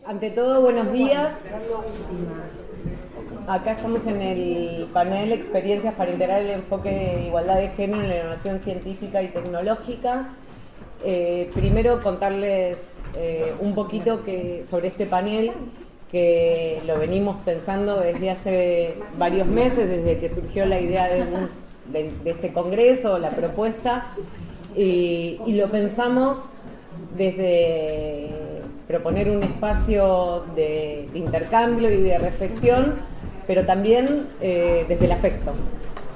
Ante todo, buenos días. Acá estamos en el panel Experiencias para integrar el enfoque de igualdad de género en la innovación científica y tecnológica. Primero contarles un poquito sobre este panel, que lo venimos pensando desde hace varios meses, desde que surgió la idea de este congreso, la propuesta, y lo pensamos desde proponer un espacio de intercambio y de reflexión, pero también desde el afecto.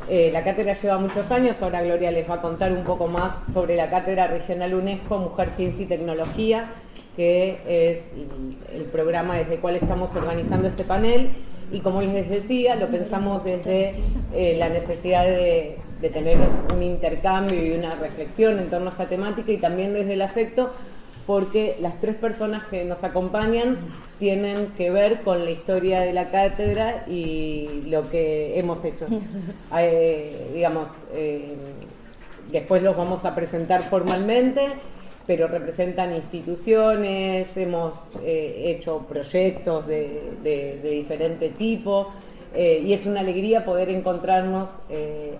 La cátedra lleva muchos años, ahora Gloria les va a contar un poco más sobre la Cátedra Regional UNESCO Mujer, Ciencia y Tecnología, que es el programa desde el cual estamos organizando este panel, y como les decía, lo pensamos desde la necesidad de tener un intercambio y una reflexión en torno a esta temática, y también desde el afecto, porque las tres personas que nos acompañan tienen que ver con la historia de la cátedra y lo que hemos hecho. Después los vamos a presentar formalmente, pero representan instituciones, hemos hecho proyectos de diferente tipo, y es una alegría poder encontrarnos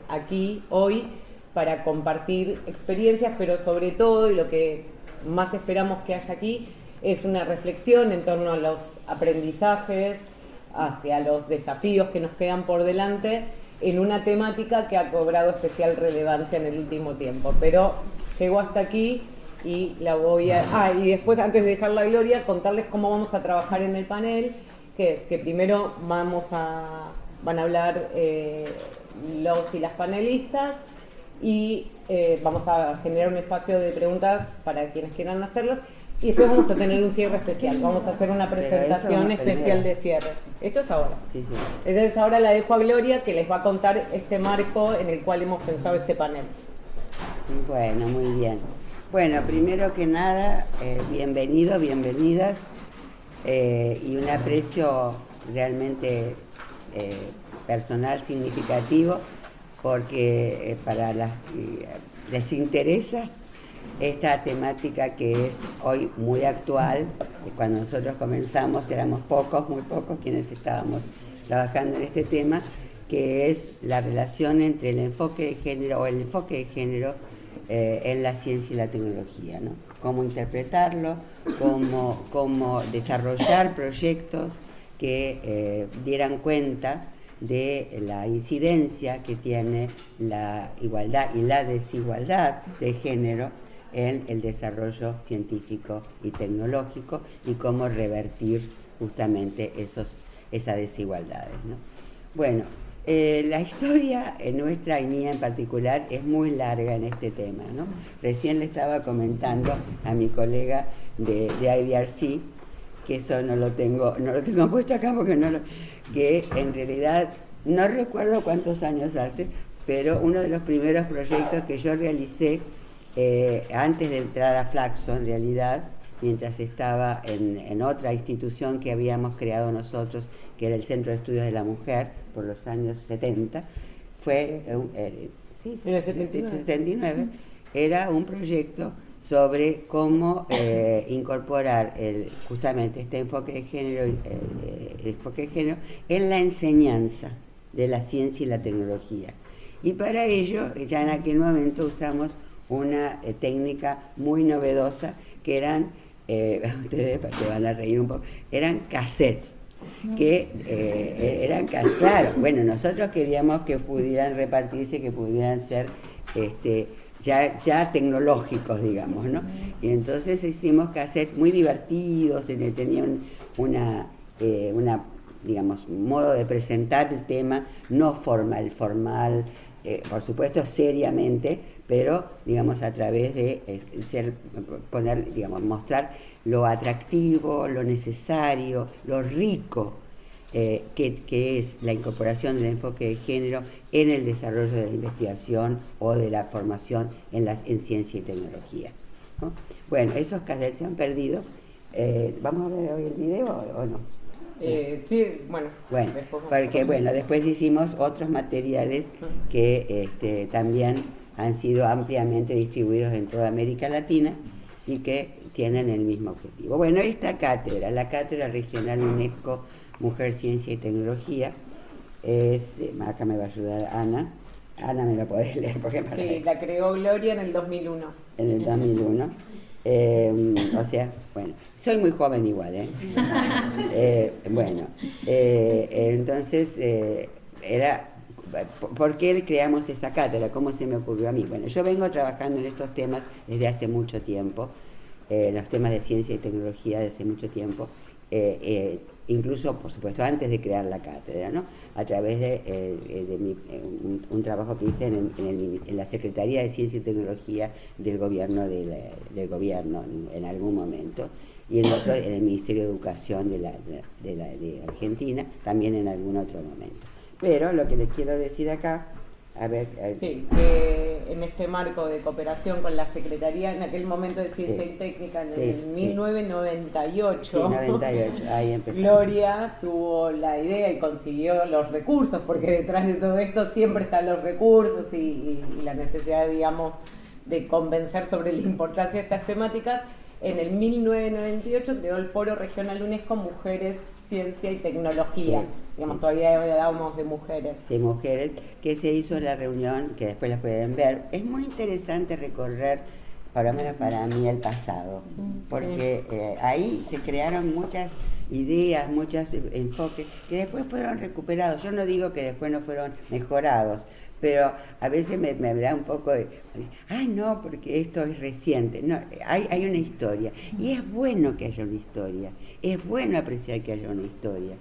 aquí hoy para compartir experiencias, pero sobre todo, y lo que más esperamos que haya aquí, es una reflexión en torno a los aprendizajes, hacia los desafíos que nos quedan por delante, en una temática que ha cobrado especial relevancia en el último tiempo. Pero llegó hasta aquí y la voy a... y después, antes de dejar la Gloria, contarles cómo vamos a trabajar en el panel, que es que primero van a hablar los y las panelistas, y vamos a generar un espacio de preguntas para quienes quieran hacerlas, y después vamos a tener un cierre especial, vamos a hacer una presentación especial de cierre. Esto es ahora. Sí. Entonces ahora la dejo a Gloria, que les va a contar este marco en el cual hemos pensado este panel. Bueno, muy bien. Bueno, primero que nada, bienvenidos, bienvenidas, y un aprecio realmente personal significativo, porque para les interesa esta temática que es hoy muy actual. Cuando nosotros comenzamos éramos muy pocos quienes estábamos trabajando en este tema, que es la relación entre el enfoque de género o el enfoque de género en la ciencia y la tecnología, ¿no? Cómo interpretarlo, cómo desarrollar proyectos que dieran cuenta de la incidencia que tiene la igualdad y la desigualdad de género en el desarrollo científico y tecnológico, y cómo revertir justamente esas desigualdades, ¿no? Bueno, la historia nuestra y mía en particular es muy larga en este tema, ¿no? Recién le estaba comentando a mi colega de IDRC, que eso no lo tengo puesto acá porque que en realidad no recuerdo cuántos años hace, pero uno de los primeros proyectos que yo realicé antes de entrar a Flaxo, en realidad, mientras estaba en otra institución que habíamos creado nosotros, que era el Centro de Estudios de la Mujer, por los años 70, fue, en el 79, era un proyecto sobre cómo incorporar justamente este enfoque de género, en la enseñanza de la ciencia y la tecnología. Y para ello, ya en aquel momento usamos una técnica muy novedosa, que eran, ustedes se van a reír un poco, eran cassettes. Claro, bueno, nosotros queríamos que pudieran repartirse, que pudieran ser ya tecnológicos, digamos, ¿no? Y entonces hicimos cassettes muy divertidos, tenían digamos, un modo de presentar el tema, no formal, por supuesto seriamente, pero, digamos, a través de mostrar lo atractivo, lo necesario, lo rico que es la incorporación del enfoque de género en el desarrollo de la investigación o de la formación en ciencia y tecnología, ¿no? Bueno, esos cassettes se han perdido. ¿Vamos a ver hoy el video o no? Sí, bueno. Después hicimos otros materiales que también han sido ampliamente distribuidos en toda América Latina, y que tienen el mismo objetivo. Bueno, esta cátedra, la Cátedra Regional UNESCO Mujer, Ciencia y Tecnología, acá me va a ayudar Ana. Ana, me lo podés leer porque sí, la creó Gloria en el 2001. En el 2001. O sea, bueno, soy muy joven igual, entonces, ¿por qué creamos esa cátedra? ¿Cómo se me ocurrió a mí? Bueno, yo vengo trabajando en estos temas desde hace mucho tiempo, los temas de ciencia y tecnología desde hace mucho tiempo, incluso, por supuesto, antes de crear la cátedra, ¿no? A través de un trabajo que hice en la Secretaría de Ciencia y Tecnología del gobierno en algún momento, y en otro en el Ministerio de Educación de Argentina, también en algún otro momento. Pero lo que les quiero decir acá, sí, que en este marco de cooperación con la Secretaría, en aquel momento de Ciencia y Técnica, en 1998, 98, ahí empezó. Gloria tuvo la idea y consiguió los recursos, porque detrás de todo esto siempre están los recursos y la necesidad, digamos, de convencer sobre la importancia de estas temáticas. En el 1998 creó el Foro Regional UNESCO Mujeres, Ciencia y Tecnología. Sí, digamos, todavía hablábamos de mujeres. Sí, mujeres, que se hizo la reunión, que después la pueden ver. Es muy interesante recorrer, por lo menos para mí, el pasado, porque ahí se crearon muchas ideas, muchos enfoques, que después fueron recuperados. Yo no digo que después no fueron mejorados, pero a veces me da un poco de, no, porque esto es reciente. No, hay una historia, y es bueno que haya una historia, es bueno apreciar que haya una historia.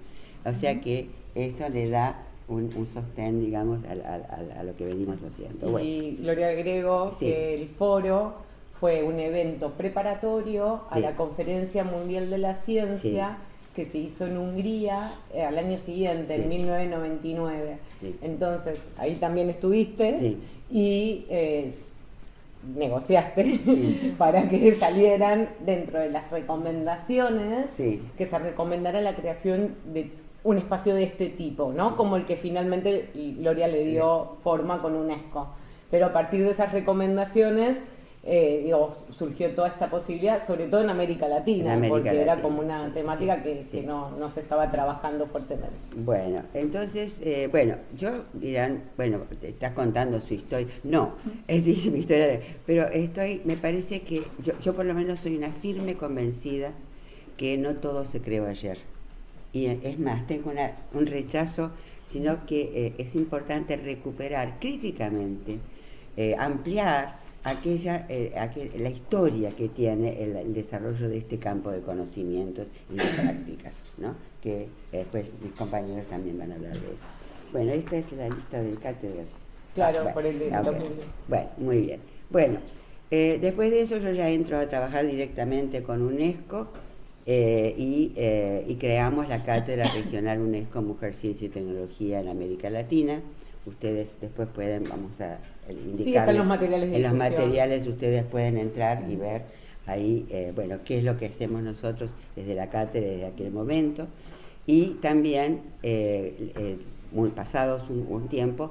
O sea que esto le da un sostén, digamos, a lo que venimos haciendo. Bueno. Y Gloria agrego que el foro fue un evento preparatorio a la Conferencia Mundial de la Ciencia, que se hizo en Hungría al año siguiente, en 1999. Sí. Entonces, ahí también estuviste y negociaste para que salieran dentro de las recomendaciones, que se recomendara la creación de un espacio de este tipo, ¿no? Como el que finalmente Gloria le dio forma con UNESCO. Pero a partir de esas recomendaciones, surgió toda esta posibilidad, sobre todo en América Latina, porque era como una temática que no se estaba trabajando fuertemente. Bueno, entonces, yo dirán, te estás contando su historia. No, es mi historia, pero me parece que yo por lo menos soy una firme convencida que no todo se creó ayer. Y es más, tengo un rechazo, sino que es importante recuperar críticamente, ampliar la historia que tiene el desarrollo de este campo de conocimientos y de prácticas, ¿no? Que después mis compañeros también van a hablar de eso. Bueno, esta es la lista de cátedras. Claro, por el de 2010. Bueno, muy bien. Bueno, después de eso yo ya entro a trabajar directamente con UNESCO y creamos la Cátedra Regional UNESCO Mujer, Ciencia y Tecnología en América Latina. Ustedes después vamos a indicar. Sí, están los materiales de difusión. En los materiales ustedes pueden entrar y ver ahí, qué es lo que hacemos nosotros desde la cátedra desde aquel momento. Y también, pasados un tiempo,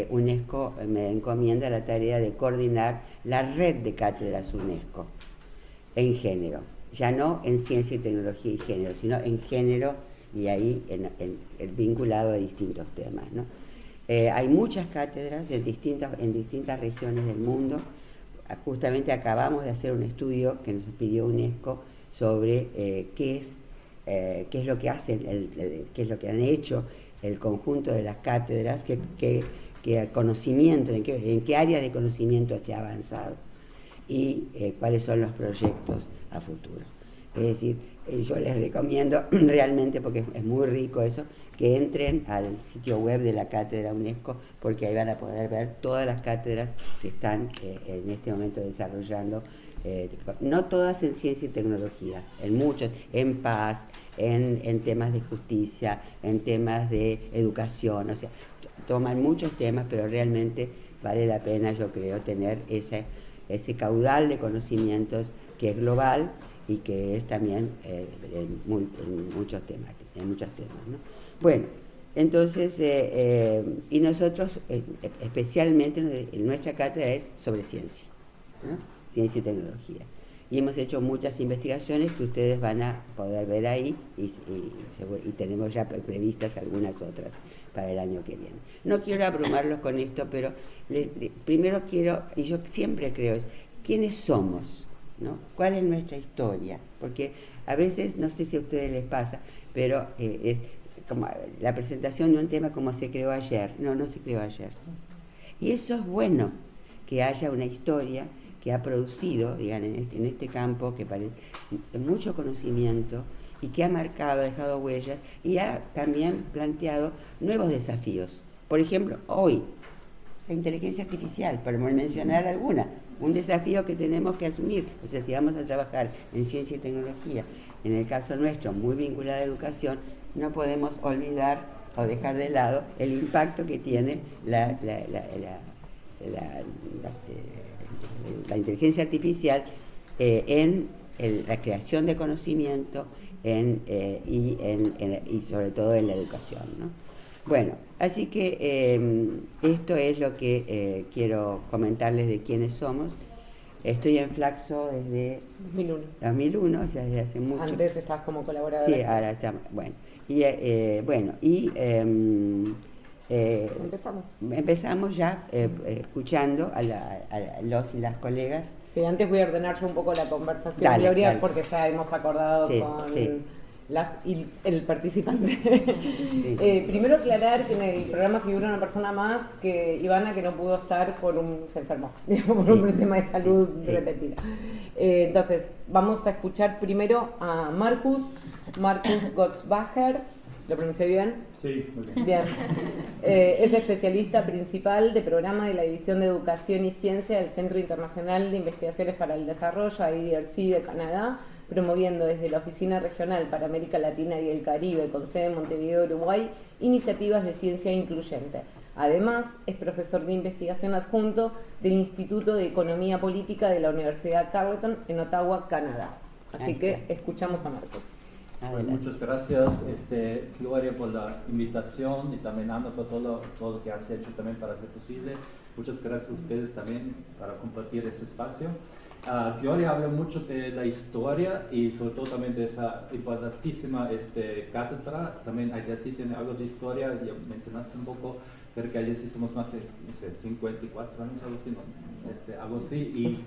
UNESCO me encomienda la tarea de coordinar la red de cátedras UNESCO en género. Ya no en ciencia y tecnología y género, sino en género y ahí vinculado a distintos temas, ¿no? Hay muchas cátedras en distintas regiones del mundo. Justamente acabamos de hacer un estudio que nos pidió UNESCO sobre qué es lo que hacen, qué es lo que han hecho el conjunto de las cátedras, qué conocimiento, en qué áreas de conocimiento se ha avanzado y cuáles son los proyectos a futuro. Es decir, yo les recomiendo realmente, porque es muy rico eso, que entren al sitio web de la Cátedra UNESCO, porque ahí van a poder ver todas las cátedras que están en este momento desarrollando, no todas en ciencia y tecnología, en muchos, en paz, en temas de justicia, en temas de educación, o sea, toman muchos temas, pero realmente vale la pena, yo creo, tener ese caudal de conocimientos que es global y que es también en muchos temas, ¿no? Bueno, entonces, y nosotros, especialmente en nuestra cátedra es sobre ciencia, ¿no? Ciencia y tecnología. y hemos hecho muchas investigaciones que ustedes van a poder ver ahí y tenemos ya previstas algunas otras para el año que viene. No quiero abrumarlos con esto, pero primero quiero, y yo siempre creo, ¿quiénes somos? ¿No? ¿Cuál es nuestra historia? Porque a veces, no sé si a ustedes les pasa, pero es como la presentación de un tema como se creó ayer. No se creó ayer. Y eso es bueno, que haya una historia que ha producido, digan, en este campo, que parece mucho conocimiento y que ha marcado, ha dejado huellas y ha también planteado nuevos desafíos. Por ejemplo, hoy, la inteligencia artificial, por mencionar alguna, un desafío que tenemos que asumir. O sea, si vamos a trabajar en ciencia y tecnología, en el caso nuestro, muy vinculada a educación, no podemos olvidar o dejar de lado el impacto que tiene la inteligencia artificial en la creación de conocimiento y sobre todo en la educación, ¿no? Bueno, así que esto es lo que quiero comentarles de quiénes somos. Estoy en Flaxo desde 2001, o sea, desde hace mucho. Antes estabas como colaboradora. Sí, ahora está, bueno. Empezamos ya escuchando a los y las colegas. Sí, antes voy a ordenar yo un poco la conversación, Dale, Gloria, dale. porque ya hemos acordado con el participante. Sí. Primero aclarar que en el programa figura una persona más, que Ivana, que no pudo estar se enfermó, digamos, por un tema de salud repetida. Entonces, vamos a escuchar primero a Marcus Gottsbacher. ¿Lo pronuncié bien? Sí, muy bien. Bien. Es especialista principal de programa de la División de Educación y Ciencia del Centro Internacional de Investigaciones para el Desarrollo, IDRC, de Canadá, promoviendo desde la Oficina Regional para América Latina y el Caribe, con sede en Montevideo, Uruguay, iniciativas de ciencia incluyente. Además, es profesor de investigación adjunto del Instituto de Economía Política de la Universidad Carleton en Ottawa, Canadá. Así que escuchamos a Marcos. Bueno, muchas gracias, Gloria, por la invitación y también Ana por todo lo que has hecho también para hacer posible. Muchas gracias a ustedes también para compartir ese espacio. Gloria habla mucho de la historia y sobre todo también de esa importantísima cátedra. También allá sí tiene algo de historia, ya mencionaste un poco, creo que allá sí somos más de, no sé, 54 años, algo así, ¿no? Algo así.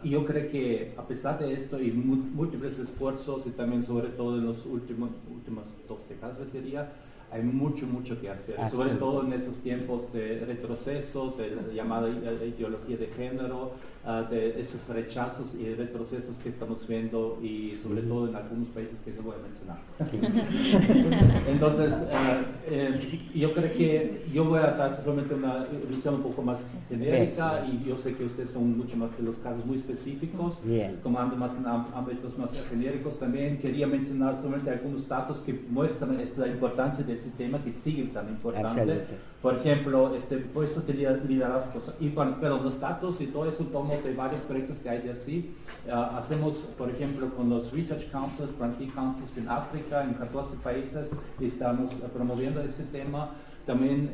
Y yo creo que a pesar de esto y múltiples esfuerzos y también sobre todo en los últimos 2 décadas, diría, hay mucho que hacer, sobre todo en esos tiempos de retroceso, de la llamada ideología de género, de esos rechazos y retrocesos que estamos viendo y sobre todo en algunos países que no voy a mencionar. Sí. Entonces, yo creo que yo voy a dar simplemente una visión un poco más genérica y yo sé que ustedes son mucho más de los casos muy específicos, como ando más en ámbitos más genéricos. También quería mencionar solamente algunos datos que muestran la importancia de ese tema que sigue tan importante. Por ejemplo, puestos de liderazgo, pero los datos y todo eso tomo de varios proyectos de IDRC. Hacemos, por ejemplo, con los Research Councils, Grantee Councils en África, en 14 países, estamos promoviendo ese tema. También,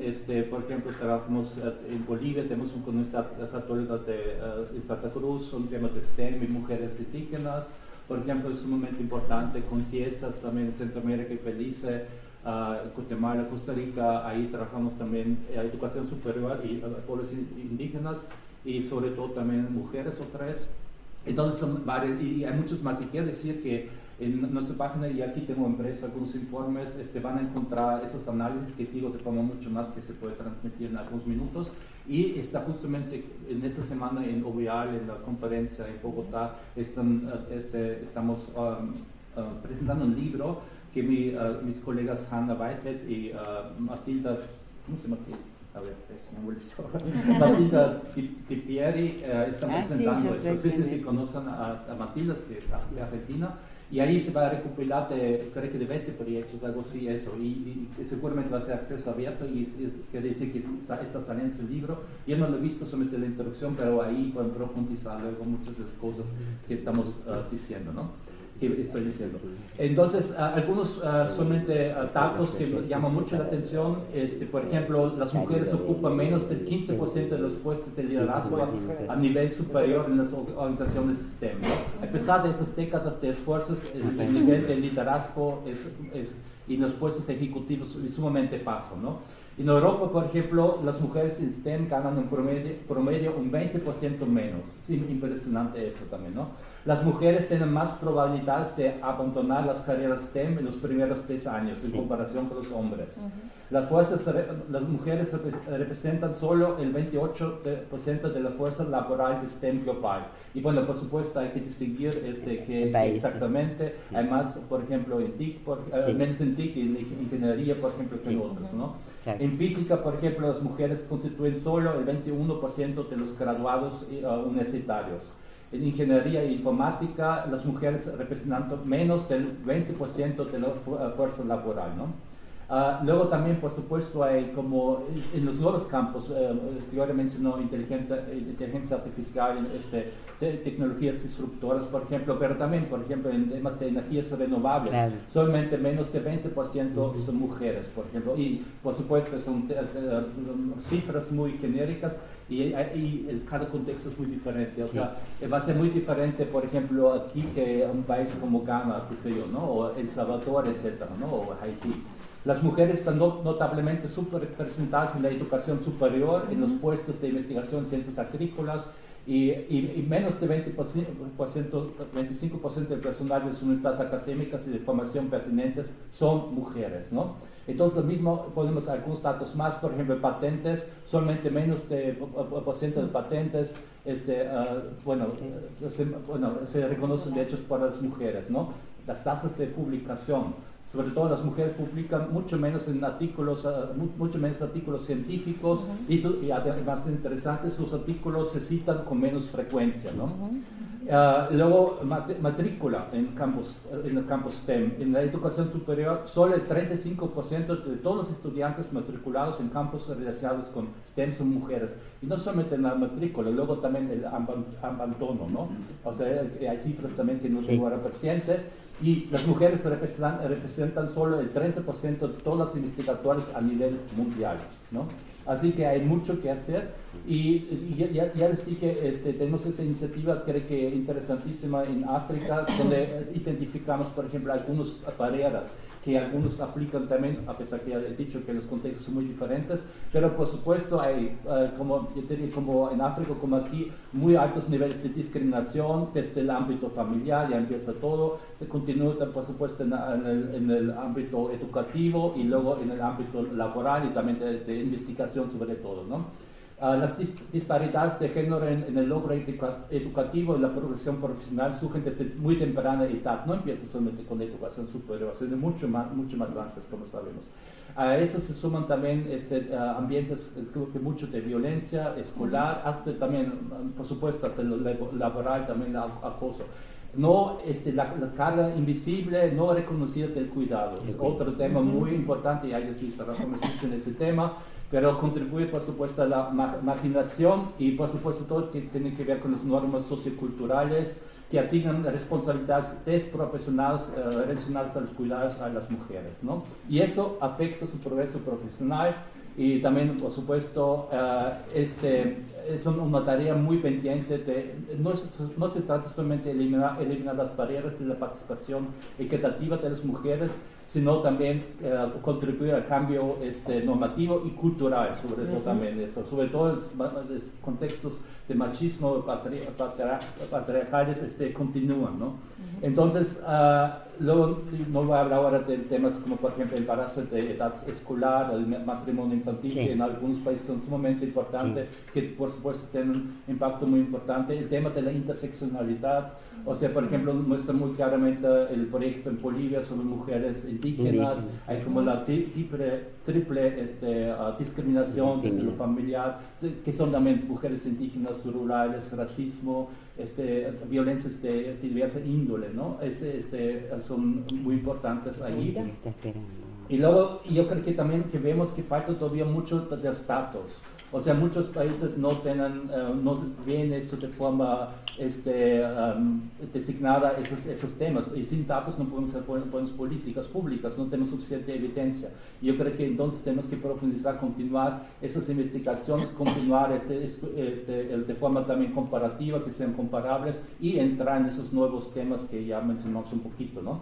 por ejemplo, trabajamos en Bolivia, tenemos una Universidad Católica en Santa Cruz, un tema de STEM y mujeres indígenas. Por ejemplo, es sumamente importante con CIESAS también en Centroamérica y Belice, Guatemala, Costa Rica. Ahí trabajamos también educación superior y pueblos indígenas y sobre todo también mujeres otra vez. Entonces son varios, y hay muchos más. Y quiero decir que en nuestra página, y aquí tengo impreso algunos informes, van a encontrar esos análisis que digo de forma mucho más que se puede transmitir en algunos minutos. Y está justamente en esta semana en OVIAL, en la conferencia en Bogotá, estamos presentando un libro que mis colegas Hannah Whitehead y Matilda, ¿cómo se llama? A ver, Matilda Di Pieri están presentando eso. Sí, conocen a Matilda, que es de Argentina, y ahí se va a recopilar creo que de 20 proyectos, algo así, eso, y seguramente va a ser acceso abierto, y quiere decir que está saliendo ese libro. Yo no lo he visto, solamente la introducción, pero ahí pueden profundizar luego muchas de las cosas que estamos diciendo, ¿no? que estoy diciendo. Entonces, algunos solamente datos que llaman mucho la atención, por ejemplo, las mujeres ocupan menos del 15% de los puestos de liderazgo a nivel superior en las organizaciones STEM, ¿no? A pesar de esas décadas de esfuerzos, el nivel de liderazgo y los puestos ejecutivos es sumamente bajo, ¿no? En Europa, por ejemplo, las mujeres en STEM ganan en promedio un 20% menos. Es impresionante eso también, ¿no? Las mujeres tienen más probabilidades de abandonar las carreras STEM en los primeros 3 años en comparación con los hombres. Las mujeres representan solo el 28% de la fuerza laboral de STEM global. Y bueno, por supuesto hay que distinguir que exactamente hay más, por ejemplo, en TIC, menos en TIC y en ingeniería, por ejemplo, que en otros, ¿no? En física, por ejemplo, las mujeres constituyen solo el 21% de los graduados universitarios. En ingeniería e informática, las mujeres representan menos del 20% de la fuerza laboral, ¿no? Luego también, por supuesto, hay como en los nuevos campos, Gloria mencionó inteligencia artificial, tecnologías disruptoras, por ejemplo, pero también, por ejemplo, en temas de energías renovables, solamente menos de 20% son mujeres, por ejemplo, y por supuesto son cifras muy genéricas y cada contexto es muy diferente, o sea, va a ser muy diferente, por ejemplo, aquí que un país como Ghana, qué sé yo, ¿no? O El Salvador, etcétera, ¿no? O Haití. Las mujeres están notablemente subrepresentadas en la educación superior, en los puestos de investigación en ciencias agrícolas y menos de 25% del personal de las universidades académicas y de formación pertinentes son mujeres, ¿no? Entonces, lo mismo ponemos algunos datos más, por ejemplo, patentes, solamente menos de porcentaje de patentes, se reconocen derechos para las mujeres, ¿no? Las tasas de publicación, sobre todo las mujeres publican mucho menos artículos científicos y además interesante, sus artículos se citan con menos frecuencia, ¿no? Luego, matrícula en el campus STEM. En la educación superior, solo el 35% de todos los estudiantes matriculados en campus relacionados con STEM son mujeres. Y no solamente en la matrícula, luego también el abandono, ¿no? O sea, hay cifras también que no tengo ahora presente. Y las mujeres representan solo el 30% de todos los investigadores a nivel mundial, ¿no? Así que hay mucho que hacer y ya les dije, tenemos esa iniciativa, creo que interesantísima en África, donde identificamos, por ejemplo, algunas barreras que algunos aplican también, a pesar que ya he dicho que los contextos son muy diferentes, pero por supuesto hay, como en África, como aquí, muy altos niveles de discriminación desde el ámbito familiar, ya empieza todo, se continúa por supuesto en el ámbito educativo y luego en el ámbito laboral y también de investigación sobre todo, ¿no? Las disparidades de género en el logro educativo y la progresión profesional surgen desde muy temprana edad, no empieza solamente con la educación superior, sino mucho más antes, como sabemos. A eso se suman también ambientes, creo que mucho de violencia escolar, hasta también, por supuesto, hasta lo laboral, también el acoso. No, la carga invisible, no reconocida del cuidado. Es otro tema muy importante y ahí sí trabajamos mucho en ese tema, pero contribuye por supuesto a la marginación y por supuesto todo que tiene que ver con las normas socioculturales que asignan responsabilidades desproporcionadas relacionadas a los cuidados a las mujeres, ¿no? Y eso afecta su progreso profesional y también por supuesto es una tarea muy pendiente no se trata solamente de eliminar las barreras de la participación equitativa de las mujeres, sino también contribuir al cambio normativo y cultural, sobre todo también eso, sobre todo en los contextos de machismo patriarcales continúan, ¿no? Entonces, luego no voy a hablar ahora de temas como por ejemplo el embarazo de edad escolar, el matrimonio infantil, que en algunos países son sumamente importantes, que por supuesto tienen un impacto muy importante, el tema de la interseccionalidad, o sea, por ejemplo, muestra muy claramente el proyecto en Bolivia sobre mujeres indígenas, hay como la triple discriminación desde lo familiar, que son también mujeres indígenas, rurales, racismo, violencias de diversa índole, ¿no? Son muy importantes allí. Y luego yo creo que también que vemos que falta todavía mucho de datos. O sea, muchos países no ven eso de forma designada esos temas. Y sin datos no podemos hacer buenas políticas públicas, no tenemos suficiente evidencia. Yo creo que entonces tenemos que profundizar, continuar esas investigaciones, continuar de forma también comparativa, que sean comparables, y entrar en esos nuevos temas que ya mencionamos un poquito, ¿no?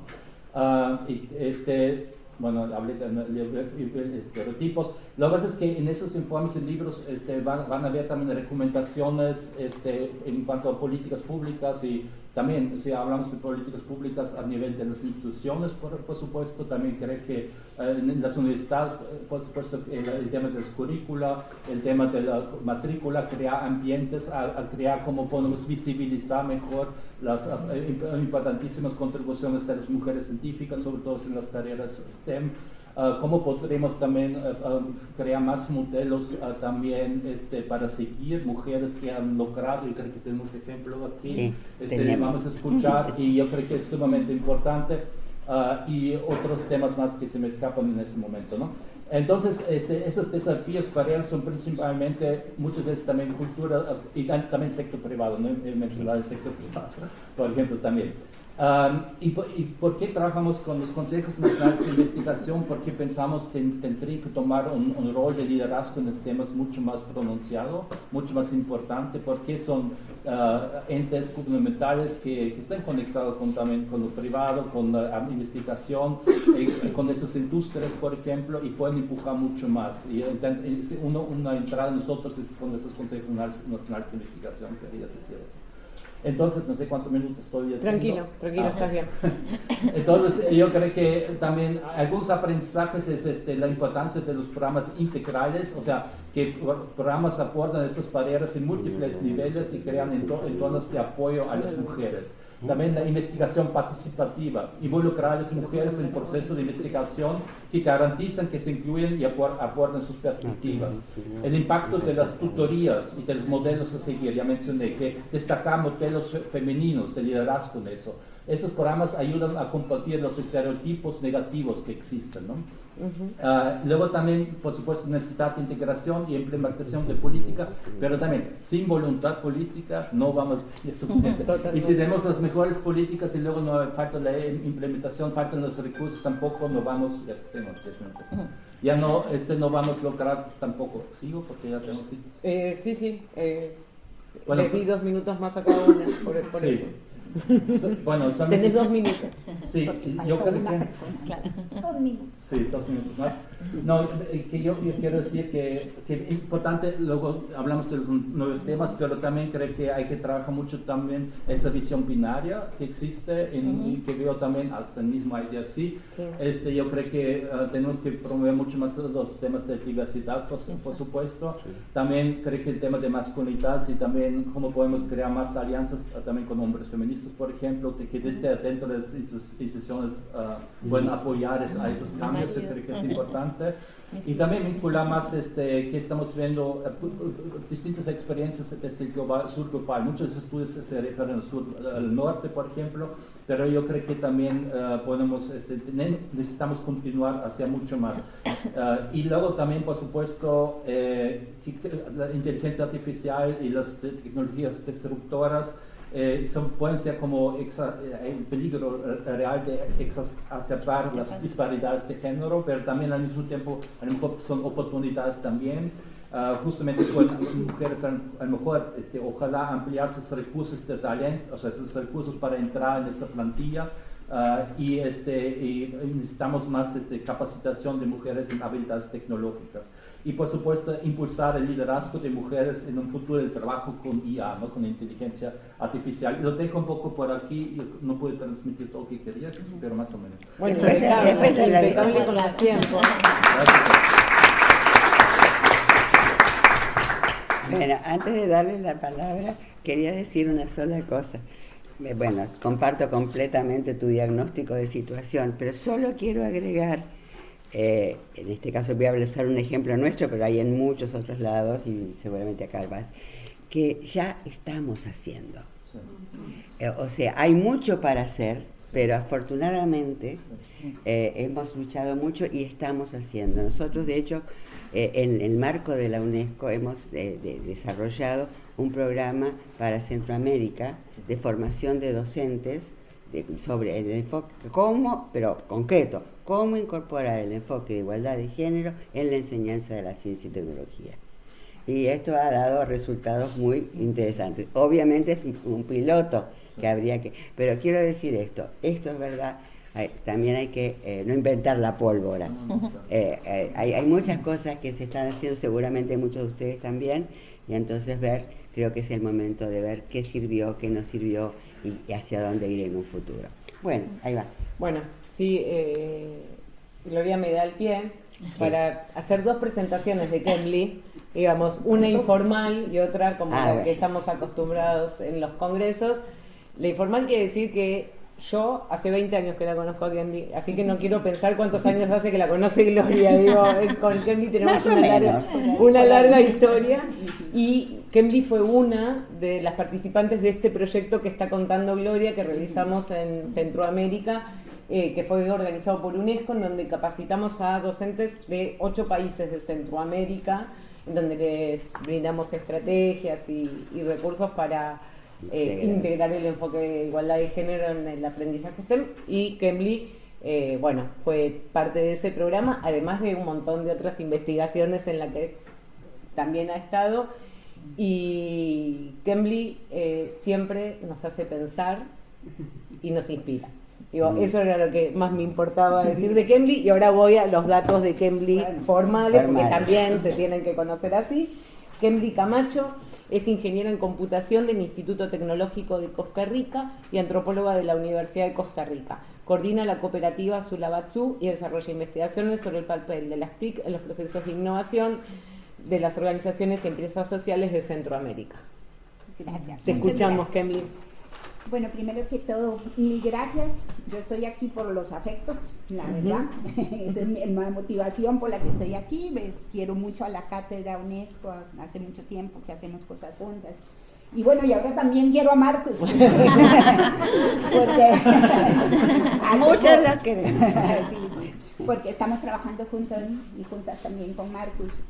Bueno, hablé de estereotipos. Lo que pasa es que en esos informes y libros van a haber también recomendaciones en cuanto a políticas públicas, y también si hablamos de políticas públicas a nivel de las instituciones, por supuesto, también creo que en las universidades, por supuesto, el tema de las currícula, el tema de la matrícula, crear ambientes, a crear cómo podemos visibilizar mejor las importantísimas contribuciones de las mujeres científicas, sobre todo en las carreras STEM. Cómo podremos también crear más modelos también para seguir mujeres que han logrado, y creo que tenemos ejemplos aquí, vamos a escuchar, y yo creo que es sumamente importante, y otros temas más que se me escapan en ese momento, ¿no? Entonces, esos desafíos para él son principalmente, muchas veces también cultura, y también sector privado, ¿no? He mencionado el sector privado, por ejemplo, también. ¿Y por qué trabajamos con los consejos nacionales de investigación? Porque pensamos que tendría que tomar un rol de liderazgo en los temas mucho más pronunciado, mucho más importante, porque son entes gubernamentales que están conectados también con lo privado, con la investigación, con esas industrias, por ejemplo, y pueden empujar mucho más. Y una entrada de nosotros es con esos consejos nacionales de investigación, quería decir eso. Entonces, no sé cuántos minutos estoy ya. Tranquilo, estás bien. Entonces, yo creo que también algunos aprendizajes es la importancia de los programas integrales, o sea, que programas abordan esas barreras en múltiples niveles y crean entornos de apoyo a las mujeres. También la investigación participativa, involucrar a las mujeres en el proceso de investigación que garantizan que se incluyen y aportan sus perspectivas. El impacto de las tutorías y de los modelos a seguir, ya mencioné que destacar modelos femeninos de liderazgo en eso. Esos programas ayudan a combatir los estereotipos negativos que existen, ¿no? Luego también, por supuesto, necesidad de integración y implementación de política, pero también sin voluntad política no vamos a ser suficiente. Y si tenemos las mejores políticas y luego no falta la implementación, faltan los recursos, tampoco no vamos, ya no vamos a lograr tampoco. ¿Sigo? Porque ya tenemos sí. Bueno, les di 2 minutos más a cada una, por sí. eso. Bueno, tenés 2 minutos. Sí, yo creo que... Claro. 2 minutos. Sí, 2 minutos más. No, que yo quiero decir que es importante, luego hablamos de los nuevos temas, pero también creo que hay que trabajar mucho también esa visión binaria que existe y que veo también hasta el mismo idea así. Sí. Yo creo que tenemos que promover mucho más los temas de diversidad, por supuesto. Sí. También creo que el tema de masculinidad y también cómo podemos crear más alianzas también con hombres feministas, por ejemplo, que desde dentro de las instituciones pueden apoyar a esos cambios, yo creo que es importante. Y también vincular más que estamos viendo distintas experiencias desde el sur global. Muchos de esos estudios se refieren al norte, por ejemplo, pero yo creo que también necesitamos continuar hacia mucho más. Y luego también, por supuesto, la inteligencia artificial y las tecnologías disruptoras pueden ser como el peligro real de exacerbar las disparidades de género, pero también al mismo tiempo a lo mejor son oportunidades también. Justamente con mujeres a lo mejor ojalá ampliar sus recursos de talento, o sea, sus recursos para entrar en esta plantilla. Y necesitamos más capacitación de mujeres en habilidades tecnológicas y por supuesto impulsar el liderazgo de mujeres en un futuro del trabajo con IA, ¿no? Con inteligencia artificial. Lo dejo un poco por aquí, no pude transmitir todo lo que quería, pero más o menos. Bueno, impecable con los tiempos. Bueno, antes de darle la palabra, quería decir una sola cosa. Bueno, comparto completamente tu diagnóstico de situación, pero solo quiero agregar, en este caso voy a usar un ejemplo nuestro, pero hay en muchos otros lados y seguramente acá más, que ya estamos haciendo. Sí. O sea, hay mucho para hacer, pero afortunadamente hemos luchado mucho y estamos haciendo. Nosotros, de hecho, en el marco de la UNESCO hemos desarrollado un programa para Centroamérica de formación de docentes sobre el enfoque, pero concreto, cómo incorporar el enfoque de igualdad de género en la enseñanza de la ciencia y tecnología. Y esto ha dado resultados muy interesantes. Obviamente es un piloto que habría que... Pero quiero decir esto es verdad, también hay que no inventar la pólvora. Hay muchas cosas que se están haciendo, seguramente muchos de ustedes también, y entonces creo que es el momento de ver qué sirvió, qué no sirvió y hacia dónde ir en un futuro. Bueno, ahí va. Bueno, sí, Gloria me da el pie para hacer dos presentaciones de Cambly, digamos, una informal y otra como la que estamos acostumbrados en los congresos. La informal quiere decir que yo hace 20 años que la conozco a Cambly, así que no quiero pensar cuántos años hace que la conoce Gloria. Digo, con Cambly tenemos una larga historia, y Cambly fue una de las participantes de este proyecto que está contando Gloria, que realizamos en Centroamérica, que fue organizado por UNESCO, en donde capacitamos a docentes de 8 países de Centroamérica, en donde les brindamos estrategias y recursos para integrar el enfoque de igualdad de género en el aprendizaje STEM. Y Cambly, fue parte de ese programa, además de un montón de otras investigaciones en las que también ha estado. Y Cambly siempre nos hace pensar y nos inspira. Digo, eso era lo que más me importaba decir de Cambly, y ahora voy a los datos de Cambly formales, porque también te tienen que conocer así. Cambly Camacho es ingeniera en computación del Instituto Tecnológico de Costa Rica y antropóloga de la Universidad de Costa Rica. Coordina la cooperativa Sulabatsu y desarrolla investigaciones sobre el papel de las TIC en los procesos de innovación de las organizaciones y empresas sociales de Centroamérica. Gracias. Te escuchamos, Cambly. Bueno, primero que todo, mil gracias. Yo estoy aquí por los afectos, la verdad. Esa es la motivación por la que estoy aquí. Quiero mucho a la Cátedra UNESCO, hace mucho tiempo que hacemos cosas juntas. Y bueno, y ahora también quiero a Marcus. Porque muchas las queremos. Sí, porque estamos trabajando juntos y juntas también con Marcus.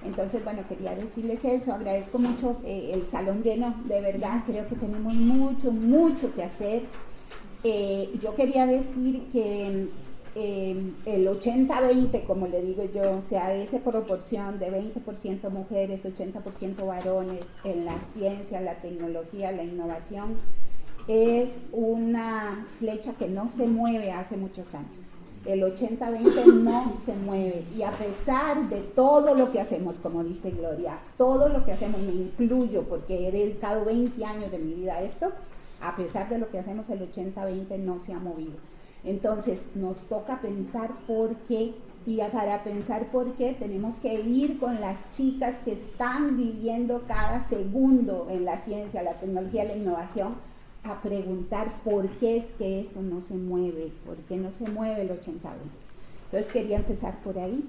Entonces, bueno, quería decirles eso, agradezco mucho el salón lleno, de verdad, creo que tenemos mucho que hacer. Yo quería decir que el 80-20, como le digo yo, o sea, esa proporción de 20% mujeres, 80% varones en la ciencia, la tecnología, la innovación, es una flecha que no se mueve hace muchos años. El 80-20 no se mueve, y a pesar de todo lo que hacemos, como dice Gloria, todo lo que hacemos, me incluyo porque he dedicado 20 años de mi vida a esto, a pesar de lo que hacemos, el 80-20 no se ha movido. Entonces nos toca pensar por qué, y para pensar por qué tenemos que ir con las chicas que están viviendo cada segundo en la ciencia, la tecnología, la innovación, a preguntar por qué es que eso no se mueve, por qué no se mueve el 80-20. Entonces quería empezar por ahí.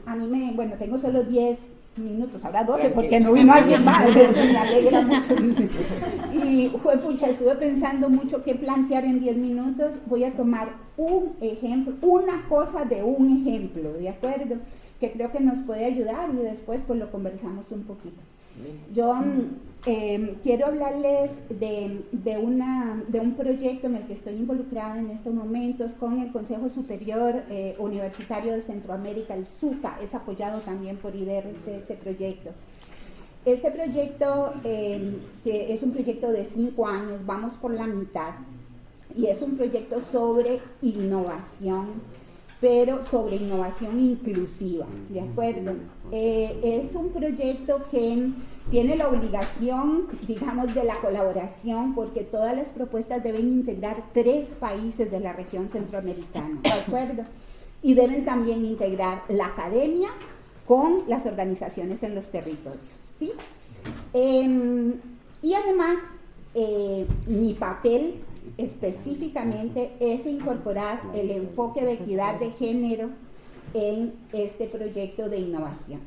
A mí tengo solo 10 minutos, ahora 12 porque no vino alguien más, eso me alegra mucho. Y estuve pensando mucho qué plantear en 10 minutos. Voy a tomar un ejemplo, una cosa de un ejemplo, ¿de acuerdo? Que creo que nos puede ayudar, y después pues lo conversamos un poquito. Yo quiero hablarles de un proyecto en el que estoy involucrada en estos momentos con el Consejo Superior Universitario de Centroamérica, el SUCA. Es apoyado también por IDRC este proyecto. Este proyecto que es un proyecto de 5 años, vamos por la mitad, y es un proyecto sobre innovación, pero sobre innovación inclusiva, ¿de acuerdo? Es un proyecto que tiene la obligación, digamos, de la colaboración, porque todas las propuestas deben integrar 3 países de la región centroamericana, ¿de acuerdo? Y deben también integrar la academia con las organizaciones en los territorios, ¿sí? Y además, mi papel específicamente es incorporar el enfoque de equidad de género en este proyecto de innovación.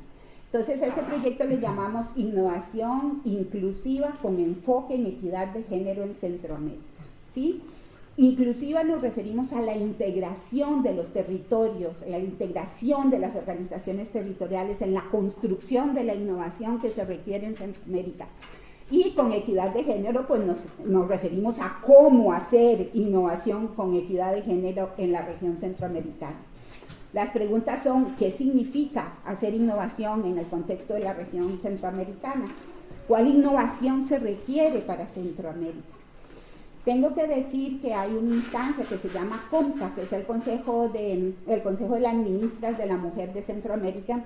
Entonces, a este proyecto le llamamos Innovación Inclusiva con enfoque en equidad de género en Centroamérica. ¿sí? Inclusive nos referimos a la integración de los territorios, a la integración de las organizaciones territoriales en la construcción de la innovación que se requiere en Centroamérica. Y con equidad de género, pues nos referimos a cómo hacer innovación con equidad de género en la región centroamericana. Las preguntas son, ¿qué significa hacer innovación en el contexto de la región centroamericana? ¿Cuál innovación se requiere para Centroamérica? Tengo que decir que hay una instancia que se llama COMCA, que es el Consejo de las Ministras de la Mujer de Centroamérica,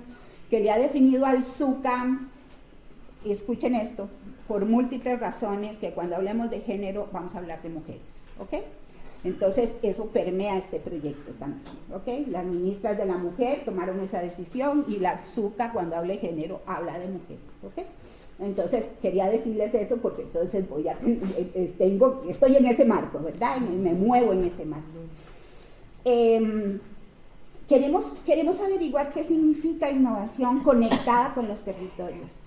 que le ha definido al SUCA, escuchen esto, por múltiples razones, que cuando hablemos de género vamos a hablar de mujeres, ¿ok? Entonces eso permea este proyecto también, ¿ok? Las ministras de la mujer tomaron esa decisión y la SUCA cuando habla de género habla de mujeres, ¿ok? Entonces quería decirles eso porque entonces estoy en ese marco, ¿verdad? Me muevo en ese marco. Queremos averiguar qué significa innovación conectada con los territorios.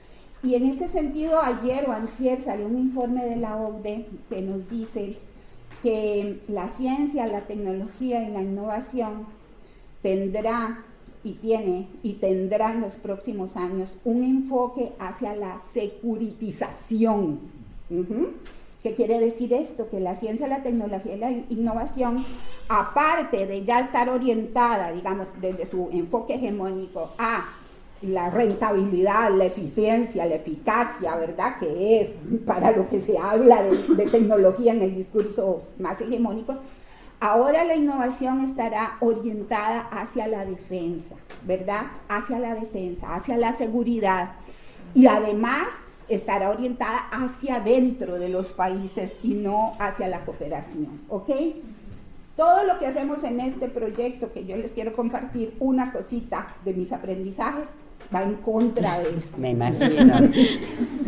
Y en ese sentido, ayer o antier salió un informe de la OCDE que nos dice que la ciencia, la tecnología y la innovación tendrá en los próximos años un enfoque hacia la securitización. ¿Qué quiere decir esto? Que la ciencia, la tecnología y la innovación, aparte de ya estar orientada, digamos, desde su enfoque hegemónico a la rentabilidad, la eficiencia, la eficacia, ¿verdad? Que es para lo que se habla de tecnología en el discurso más hegemónico. Ahora la innovación estará orientada hacia la defensa, ¿verdad? Hacia la defensa, hacia la seguridad. Y además estará orientada hacia dentro de los países y no hacia la cooperación, ¿ok? Todo lo que hacemos en este proyecto, que yo les quiero compartir una cosita de mis aprendizajes, va en contra de esto. Me imagino.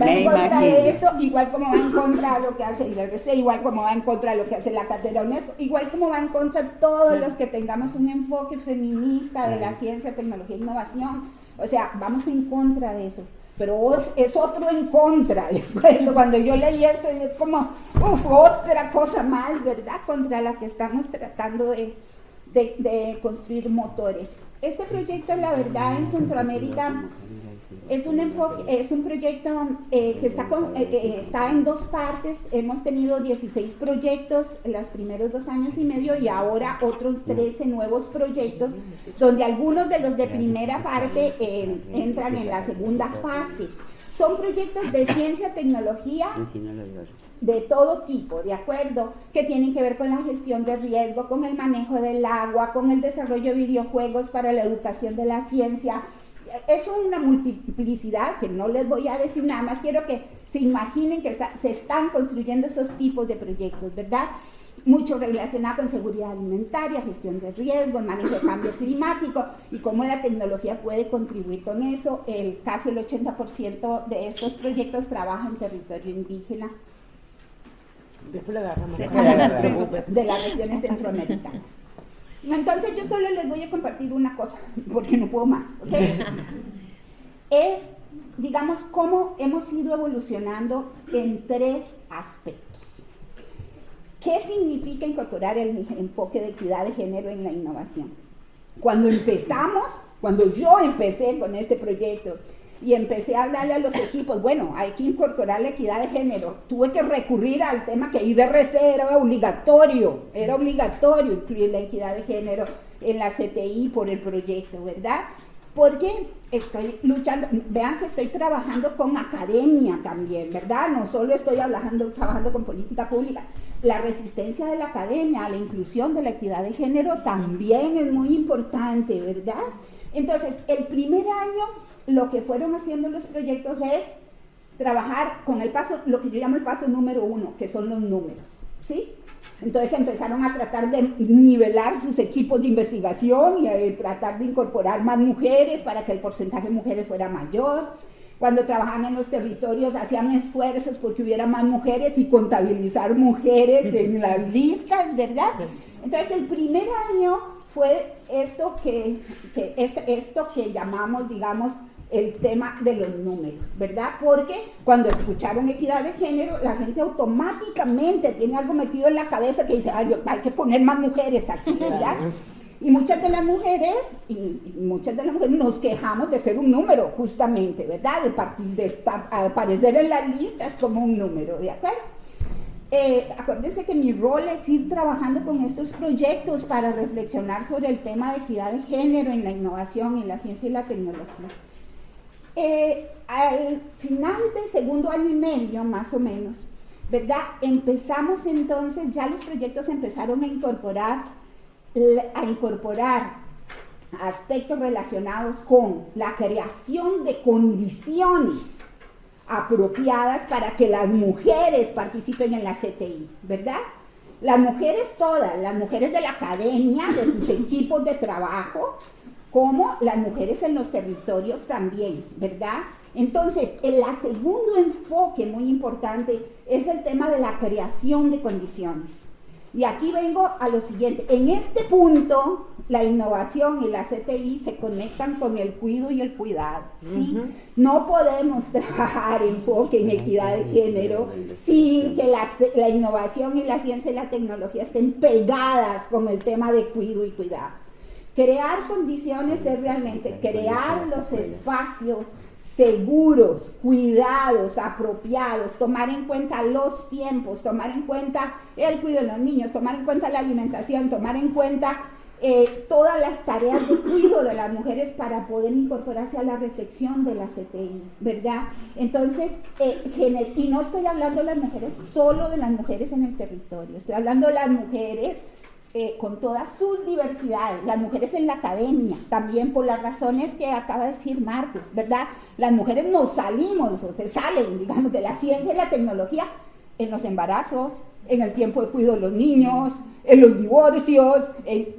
Va en contra de esto, igual como va en contra de lo que hace el IDRC, igual como va en contra de lo que hace la Cátedra UNESCO, igual como va en contra de todos los que tengamos un enfoque feminista de la ciencia, tecnología e innovación. O sea, vamos en contra de eso. Pero es otro en contra, ¿de acuerdo? Cuando yo leí esto es como, otra cosa más, ¿verdad? Contra la que estamos tratando de construir motores. Este proyecto, la verdad, en Centroamérica es un proyecto que está en dos partes. Hemos tenido 16 proyectos en los primeros 2 años y medio y ahora otros 13 nuevos proyectos, donde algunos de los de primera parte entran en la segunda fase. Son proyectos de ciencia, tecnología, de todo tipo, ¿de acuerdo? Que tienen que ver con la gestión de riesgo, con el manejo del agua, con el desarrollo de videojuegos para la educación de la ciencia. Es una multiplicidad que no les voy a decir nada más, quiero que se imaginen que se están construyendo esos tipos de proyectos, ¿verdad? Mucho relacionado con seguridad alimentaria, gestión de riesgos, manejo de cambio climático y cómo la tecnología puede contribuir con eso. Casi el 80% de estos proyectos trabaja en territorio indígena. Después la agarramos. De las regiones centroamericanas. Entonces yo solo les voy a compartir una cosa, porque no puedo más, ¿ok? Es, digamos, cómo hemos ido evolucionando en 3 aspectos. ¿Qué significa incorporar el enfoque de equidad de género en la innovación? Cuando yo empecé con este proyecto y empecé a hablarle a los equipos, bueno, hay que incorporar la equidad de género, tuve que recurrir al tema que IDRC era obligatorio incluir la equidad de género en la CTI por el proyecto, ¿verdad? Porque estoy luchando, vean que estoy trabajando con academia también, ¿verdad? No solo estoy trabajando con política pública. La resistencia de la academia a la inclusión de la equidad de género también es muy importante, ¿verdad? Entonces, el primer año, lo que fueron haciendo los proyectos es trabajar con el paso, lo que yo llamo el paso número 1, que son los números, ¿sí? Entonces empezaron a tratar de nivelar sus equipos de investigación y a tratar de incorporar más mujeres para que el porcentaje de mujeres fuera mayor. Cuando trabajaban en los territorios hacían esfuerzos porque hubiera más mujeres y contabilizar mujeres en las listas, ¿verdad? Entonces el primer año fue esto que llamamos, digamos, el tema de los números, ¿verdad? Porque cuando escucharon equidad de género, la gente automáticamente tiene algo metido en la cabeza que dice, ay, hay que poner más mujeres aquí, ¿verdad? Y muchas de las mujeres nos quejamos de ser un número, justamente, ¿verdad? De aparecer en las listas como un número, ¿de acuerdo? Acuérdense que mi rol es ir trabajando con estos proyectos para reflexionar sobre el tema de equidad de género en la innovación, en la ciencia y la tecnología. Al final del segundo año y medio, más o menos, ¿verdad? Empezamos entonces, ya los proyectos empezaron a incorporar aspectos relacionados con la creación de condiciones apropiadas para que las mujeres participen en la CTI, ¿verdad? Las mujeres todas, las mujeres de la academia, de sus equipos de trabajo, como las mujeres en los territorios también, ¿verdad? Entonces, el segundo enfoque muy importante es el tema de la creación de condiciones. Y aquí vengo a lo siguiente. En este punto, la innovación y la CTI se conectan con el cuido y el cuidado, ¿sí? No podemos trabajar enfoque en equidad de género sin que la innovación y la ciencia y la tecnología estén pegadas con el tema de cuido y cuidado. Crear condiciones es realmente crear los espacios seguros, cuidados, apropiados, tomar en cuenta los tiempos, tomar en cuenta el cuidado de los niños, tomar en cuenta la alimentación, tomar en cuenta todas las tareas de cuidado de las mujeres para poder incorporarse a la reflexión de la CTI, ¿verdad? Entonces, y no estoy hablando de las mujeres, solo de las mujeres en el territorio, estoy hablando de las mujeres con todas sus diversidades, las mujeres en la academia, también por las razones que acaba de decir Marcos, ¿verdad? Las mujeres nos salimos o se salen, digamos, de la ciencia y la tecnología en los embarazos, en el tiempo de cuidado de los niños, en los divorcios,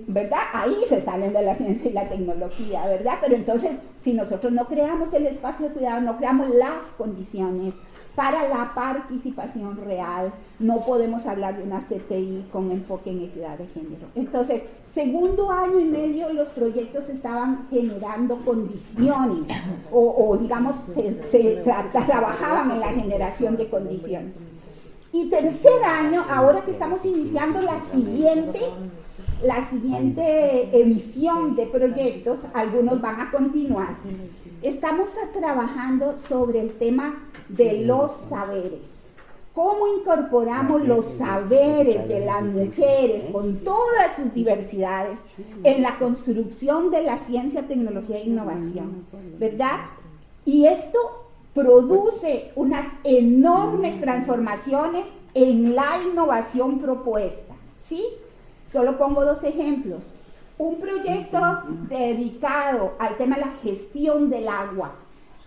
¿verdad? Ahí se salen de la ciencia y la tecnología, ¿verdad? Pero entonces, si nosotros no creamos el espacio de cuidado, no creamos las condiciones para la participación real, no podemos hablar de una CTI con enfoque en equidad de género. Entonces, segundo año y medio, los proyectos estaban generando condiciones, o digamos, trabajaban en la generación de condiciones. Y tercer año, ahora que estamos iniciando la siguiente edición de proyectos, algunos van a continuar, estamos trabajando sobre el tema de los saberes. ¿Cómo incorporamos los saberes de las mujeres con todas sus diversidades en la construcción de la ciencia, tecnología e innovación? ¿Verdad? Y esto produce unas enormes transformaciones en la innovación propuesta, ¿sí? Solo pongo dos ejemplos. Un proyecto dedicado al tema de la gestión del agua,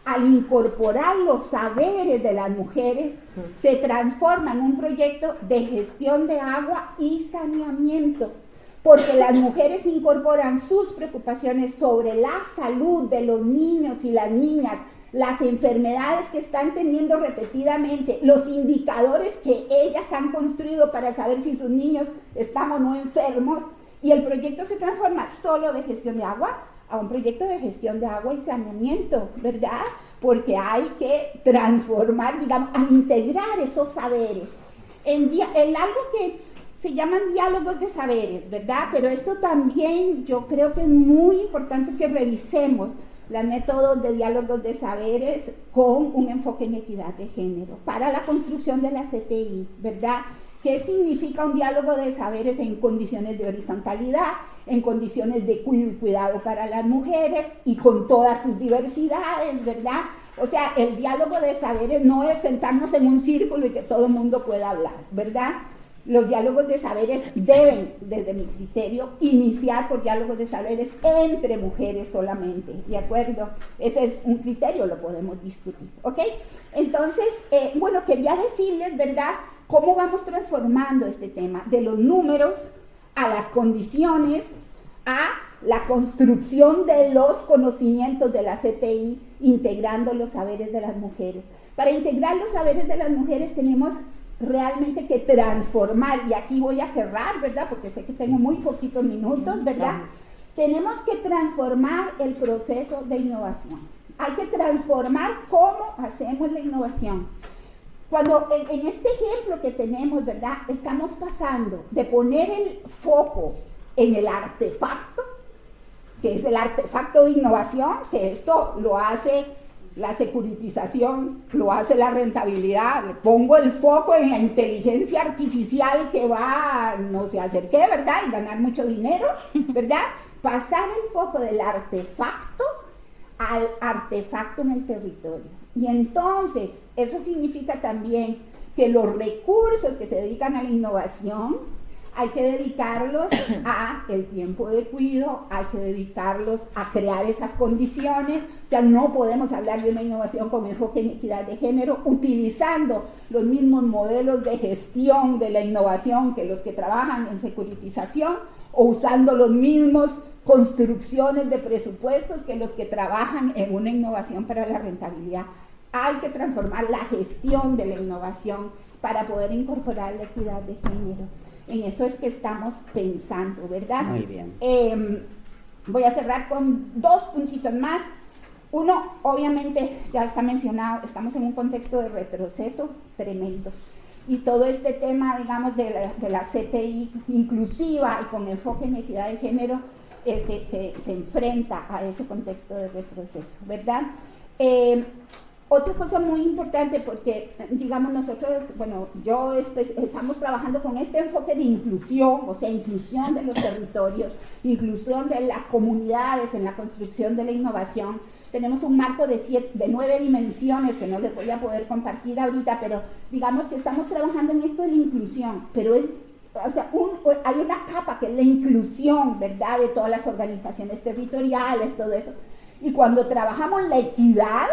al incorporar los saberes de las mujeres, se transforma en un proyecto de gestión de agua y saneamiento, porque las mujeres incorporan sus preocupaciones sobre la salud de los niños y las niñas, las enfermedades que están teniendo repetidamente, los indicadores que ellas han construido para saber si sus niños están o no enfermos, y el proyecto se transforma solo de gestión de agua a un proyecto de gestión de agua y saneamiento, ¿verdad? Porque hay que transformar, digamos, a integrar esos saberes en algo que se llaman diálogos de saberes, ¿verdad? Pero esto también yo creo que es muy importante que revisemos los métodos de diálogos de saberes con un enfoque en equidad de género para la construcción de la CTI, ¿verdad? ¿Qué significa un diálogo de saberes en condiciones de horizontalidad, en condiciones de cuidado para las mujeres y con todas sus diversidades, ¿verdad? O sea, el diálogo de saberes no es sentarnos en un círculo y que todo el mundo pueda hablar, ¿verdad? Los diálogos de saberes deben, desde mi criterio, iniciar por diálogos de saberes entre mujeres solamente, ¿de acuerdo? Ese es un criterio, lo podemos discutir, ¿ok? Entonces, bueno, quería decirles, ¿verdad?, cómo vamos transformando este tema de los números a las condiciones, a la construcción de los conocimientos de la CTI, integrando los saberes de las mujeres. Para integrar los saberes de las mujeres tenemos realmente que transformar, y aquí voy a cerrar, ¿verdad? Porque sé que tengo muy poquitos minutos, ¿verdad? Tenemos que transformar el proceso de innovación. hay que transformar cómo hacemos la innovación. Cuando en este ejemplo que tenemos, ¿verdad? Estamos pasando de poner el foco en el artefacto, que es el artefacto de innovación, que esto lo hace la securitización, lo hace la rentabilidad, le pongo el foco en la inteligencia artificial que va, no sé hacer qué, ¿verdad? Y ganar mucho dinero, ¿verdad? Pasar el foco del artefacto al artefacto en el territorio. Y entonces, eso significa también que los recursos que se dedican a la innovación hay que dedicarlos a el tiempo de cuidado, hay que dedicarlos a crear esas condiciones. O sea, no podemos hablar de una innovación con enfoque en equidad de género utilizando los mismos modelos de gestión de la innovación que los que trabajan en securitización, o usando los mismos construcciones de presupuestos que los que trabajan en una innovación para la rentabilidad. Hay que transformar la gestión de la innovación para poder incorporar la equidad de género. En eso es que estamos pensando, ¿verdad? Muy bien. Voy a cerrar con 2 puntitos más. Uno, obviamente, ya está mencionado, estamos en un contexto de retroceso tremendo. Y todo este tema, digamos, de la CTI inclusiva y con enfoque en equidad de género, se enfrenta a ese contexto de retroceso, ¿verdad? Otra cosa muy importante, porque digamos nosotros, bueno, estamos trabajando con este enfoque de inclusión, o sea, inclusión de los territorios, inclusión de las comunidades en la construcción de la innovación. Tenemos un marco de 9 dimensiones que no les voy a poder compartir ahorita, pero digamos que estamos trabajando en esto de la inclusión, pero hay una capa que es la inclusión, ¿verdad?, de todas las organizaciones territoriales, todo eso. Y cuando trabajamos la equidad,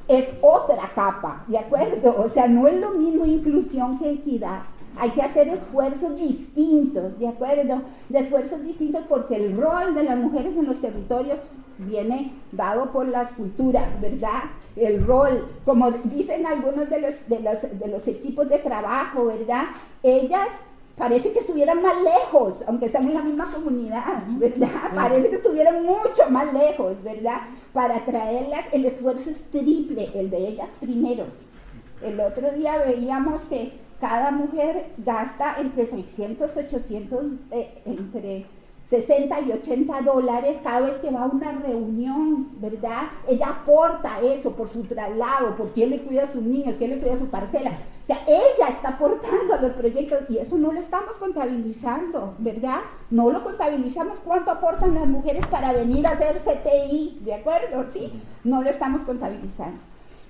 es otra capa, ¿de acuerdo? O sea, no es lo mismo inclusión que equidad. Hay que hacer esfuerzos distintos, ¿de acuerdo? De esfuerzos distintos porque el rol de las mujeres en los territorios viene dado por las culturas, ¿verdad? El rol, como dicen algunos de los equipos de trabajo, ¿verdad? Ellas parece que estuvieran más lejos, aunque están en la misma comunidad, ¿verdad? Parece que estuvieran mucho más lejos, ¿verdad? Para traerlas, el esfuerzo es triple, el de ellas primero. El otro día veíamos que cada mujer gasta entre 600, 800, entre 60 y 80 dólares cada vez que va a una reunión, ¿verdad? Ella aporta eso por su traslado, por quién le cuida a sus niños, quién le cuida a su parcela. O sea, ella está aportando a los proyectos y eso no lo estamos contabilizando, ¿verdad? No lo contabilizamos cuánto aportan las mujeres para venir a hacer CTI, ¿de acuerdo? ¿Sí? No lo estamos contabilizando.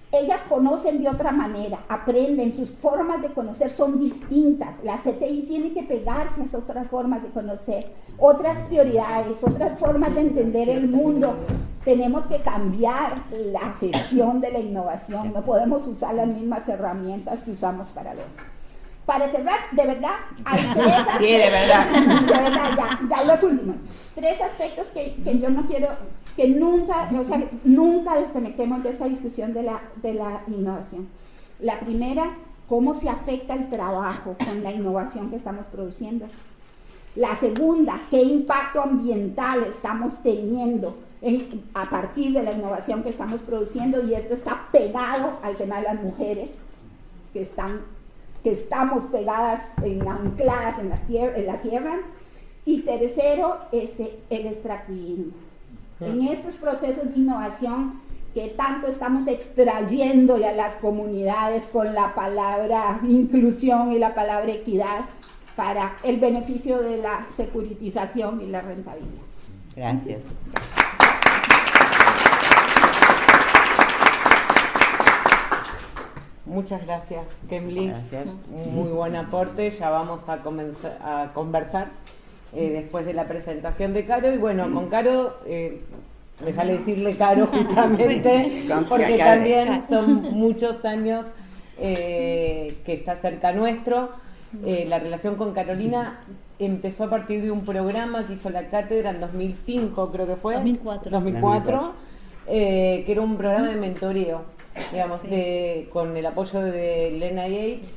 Ellas conocen de otra manera, aprenden, sus formas de conocer son distintas. La CTI tiene que pegarse a esas otras formas de conocer, otras prioridades, otras formas de entender el mundo. Tenemos que cambiar la gestión de la innovación, no podemos usar las mismas herramientas que usamos para verlo. Para cerrar, de verdad, hay 3 aspectos. Sí, de verdad. De verdad, ya los últimos. 3 aspectos que yo no quiero que nunca desconectemos de esta discusión de la innovación. La primera, cómo se afecta el trabajo con la innovación que estamos produciendo. La segunda, qué impacto ambiental estamos teniendo a partir de la innovación que estamos produciendo, y esto está pegado al tema de las mujeres que estamos pegadas, ancladas en la tierra. Y tercero, el extractivismo. En estos procesos de innovación que tanto estamos extrayéndole a las comunidades con la palabra inclusión y la palabra equidad para el beneficio de la securitización y la rentabilidad. Gracias. Muchas gracias, Kemli. Gracias. Muy buen aporte. Ya vamos a comenzar a conversar después de la presentación de Caro. Y bueno, con Caro, me sale decirle Caro justamente, porque también son muchos años que está cerca nuestro. La relación con Carolina empezó a partir de un programa que hizo la cátedra en 2005, creo que fue. 2004. Que era un programa de mentoreo, digamos, con el apoyo del NIH,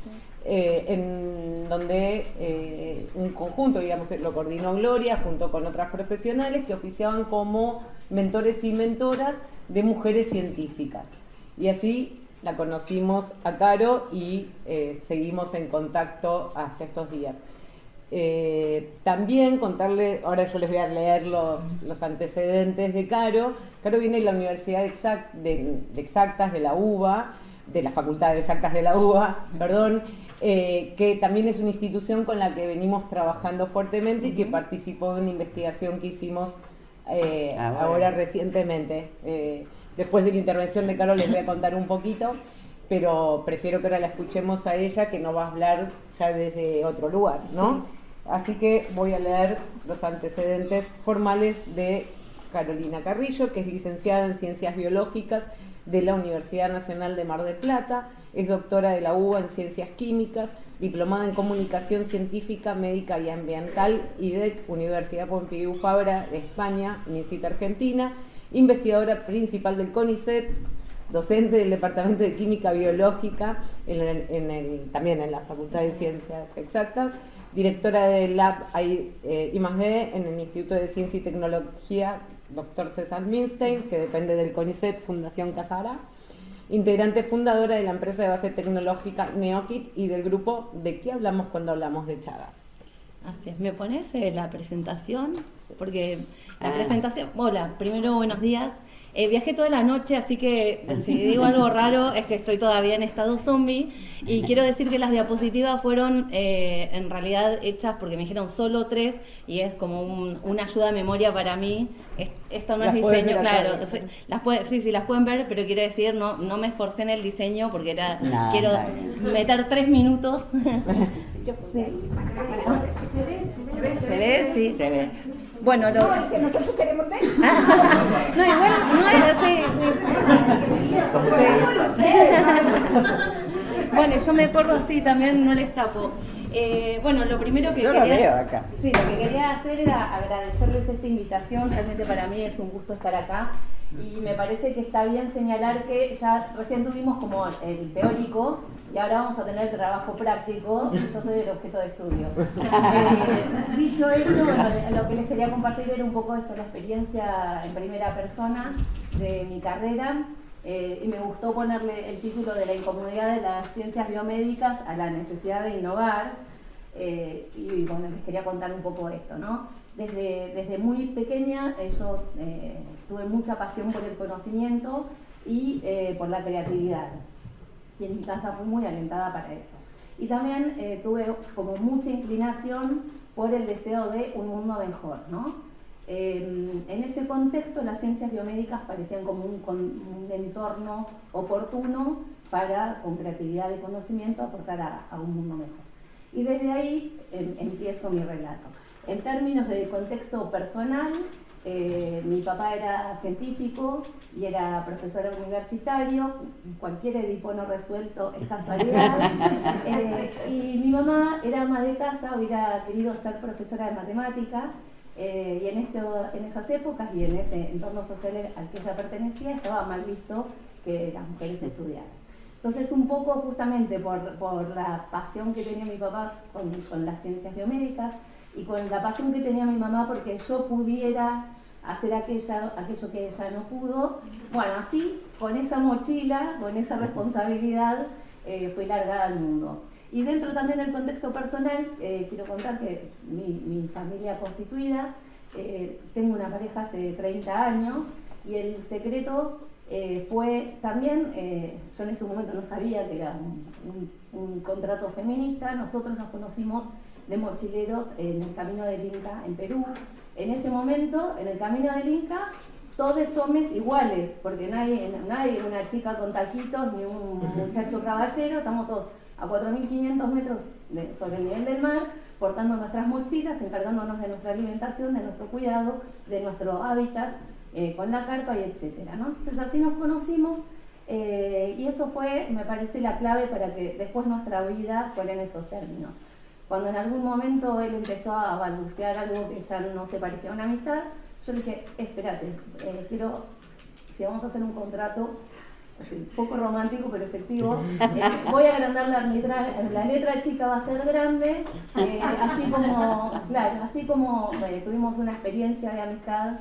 en donde un conjunto, digamos, lo coordinó Gloria junto con otras profesionales que oficiaban como mentores y mentoras de mujeres científicas. Y así la conocimos a Caro y seguimos en contacto hasta estos días. También contarle, ahora yo les voy a leer los antecedentes de Caro. Caro viene de la Universidad de Exactas de la UBA, de la Facultad de Exactas de la UBA, perdón, que también es una institución con la que venimos trabajando fuertemente y que participó en una investigación que hicimos ahora recientemente. Después de la intervención de Caro les voy a contar un poquito, pero prefiero que ahora la escuchemos a ella, que nos va a hablar ya desde otro lugar, ¿no? Sí. Así que voy a leer los antecedentes formales de Carolina Carrillo, que es licenciada en Ciencias Biológicas de la Universidad Nacional de Mar del Plata, es doctora de la UBA en Ciencias Químicas, diplomada en Comunicación Científica, Médica y Ambiental, IDEC, Universidad Pompidou Fabra de España, MINCIT Argentina, investigadora principal del CONICET, docente del Departamento de Química Biológica, también en la Facultad de Ciencias Exactas, directora del Lab I+D en el Instituto de Ciencia y Tecnología Dr. César Milstein, que depende del CONICET, Fundación Casara, integrante fundadora de la empresa de base tecnológica Neokit y del grupo ¿De qué hablamos cuando hablamos de Chagas? Así es, ¿me pones la presentación? Porque la presentación, hola, primero buenos días. Viajé toda la noche, así que si digo algo raro es que estoy todavía en estado zombie. Y quiero decir que las diapositivas fueron en realidad hechas porque me dijeron solo 3 y es como una ayuda de memoria para mí. Esto no es diseño, claro. Las pueden ver, pero quiero decir, no me esforcé en el diseño porque quiero meter 3 minutos. Sí. ¿Se ve? Sí. Se ve. Bueno, No, es que nosotros queremos ver. No, igual, no es así. Bueno, yo me corro así, también no les tapo. Bueno, lo primero que yo quería... lo veo acá. Sí, lo que quería hacer era agradecerles esta invitación. Realmente para mí es un gusto estar acá. Y me parece que está bien señalar que ya recién tuvimos como el teórico y ahora vamos a tener el trabajo práctico y yo soy el objeto de estudio. Dicho eso, bueno, lo que les quería compartir era un poco eso, la experiencia en primera persona de mi carrera. Y me gustó ponerle el título de la incomodidad de las ciencias biomédicas a la necesidad de innovar. Y bueno, les quería contar un poco esto, ¿no? Desde muy pequeña yo tuve mucha pasión por el conocimiento y por la creatividad. Y en mi casa fui muy alentada para eso. Y también tuve como mucha inclinación por el deseo de un mundo mejor, ¿no? En ese contexto las ciencias biomédicas parecían como un entorno oportuno para, con creatividad y conocimiento, aportar a un mundo mejor. Y desde ahí empiezo mi relato. En términos de contexto personal, mi papá era científico y era profesor universitario, cualquier Edipo no resuelto es casualidad, y mi mamá era ama de casa, hubiera querido ser profesora de matemática, y en esas épocas y en ese entorno social al que ella pertenecía estaba mal visto que las mujeres estudiaran. Entonces, un poco justamente por la pasión que tenía mi papá con las ciencias biomédicas y con la pasión que tenía mi mamá porque yo pudiera hacer aquello que ella no pudo, bueno, así, con esa mochila, con esa responsabilidad, fui largada al mundo. Y dentro también del contexto personal, quiero contar que mi familia constituida, tengo una pareja hace 30 años y el secreto fue también, yo en ese momento no sabía que era un contrato feminista, nosotros nos conocimos de mochileros en el Camino del Inca en Perú. En ese momento, en el Camino del Inca, todos somos iguales, porque no hay una chica con taquitos ni un muchacho caballero, estamos todos a 4.500 metros sobre el nivel del mar, portando nuestras mochilas, encargándonos de nuestra alimentación, de nuestro cuidado, de nuestro hábitat, con la carpa y etcétera, ¿no? Entonces así nos conocimos y eso fue, me parece, la clave para que después nuestra vida fuera en esos términos. Cuando en algún momento él empezó a balbucear algo que ya no se parecía a una amistad, yo le dije, espérate, si vamos a hacer un contrato, poco romántico pero efectivo, voy a agrandar la letra chica va a ser grande, así como tuvimos una experiencia de amistad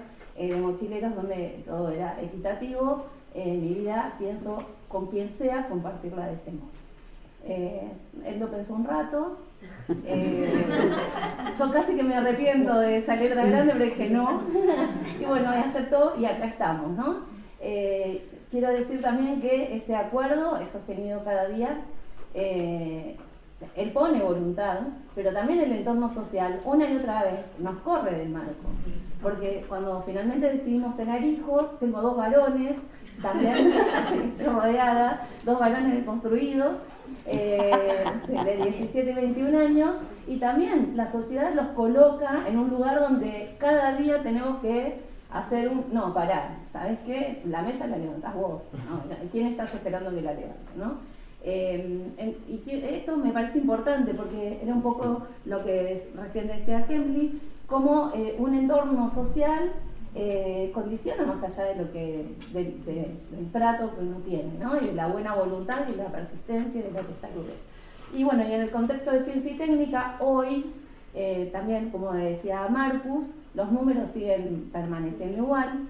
de mochileros donde todo era equitativo. En mi vida pienso con quien sea compartirla de ese modo. Él lo pensó un rato. Yo casi que me arrepiento de esa letra grande, pero dije no. Y bueno, me aceptó y acá estamos, ¿no? Quiero decir también que ese acuerdo es sostenido cada día. Él pone voluntad, pero también el entorno social una y otra vez nos corre del marco. Porque cuando finalmente decidimos tener hijos, tengo 2 varones, también estoy rodeada, 2 varones deconstruidos, de 17 y 21 años, y también la sociedad los coloca en un lugar donde cada día tenemos que hacer no, parar, ¿sabes qué? La mesa la levantás vos, ¿no? ¿Quién estás esperando que la levante, no? Y esto me parece importante porque era un poco lo que recién decía Kemli, cómo un entorno social condiciona más allá de lo que del trato que uno tiene, ¿no? Y de la buena voluntad y la persistencia y de la testarudes. Y bueno, y en el contexto de ciencia y técnica, hoy también, como decía Marcus, los números siguen permaneciendo igual.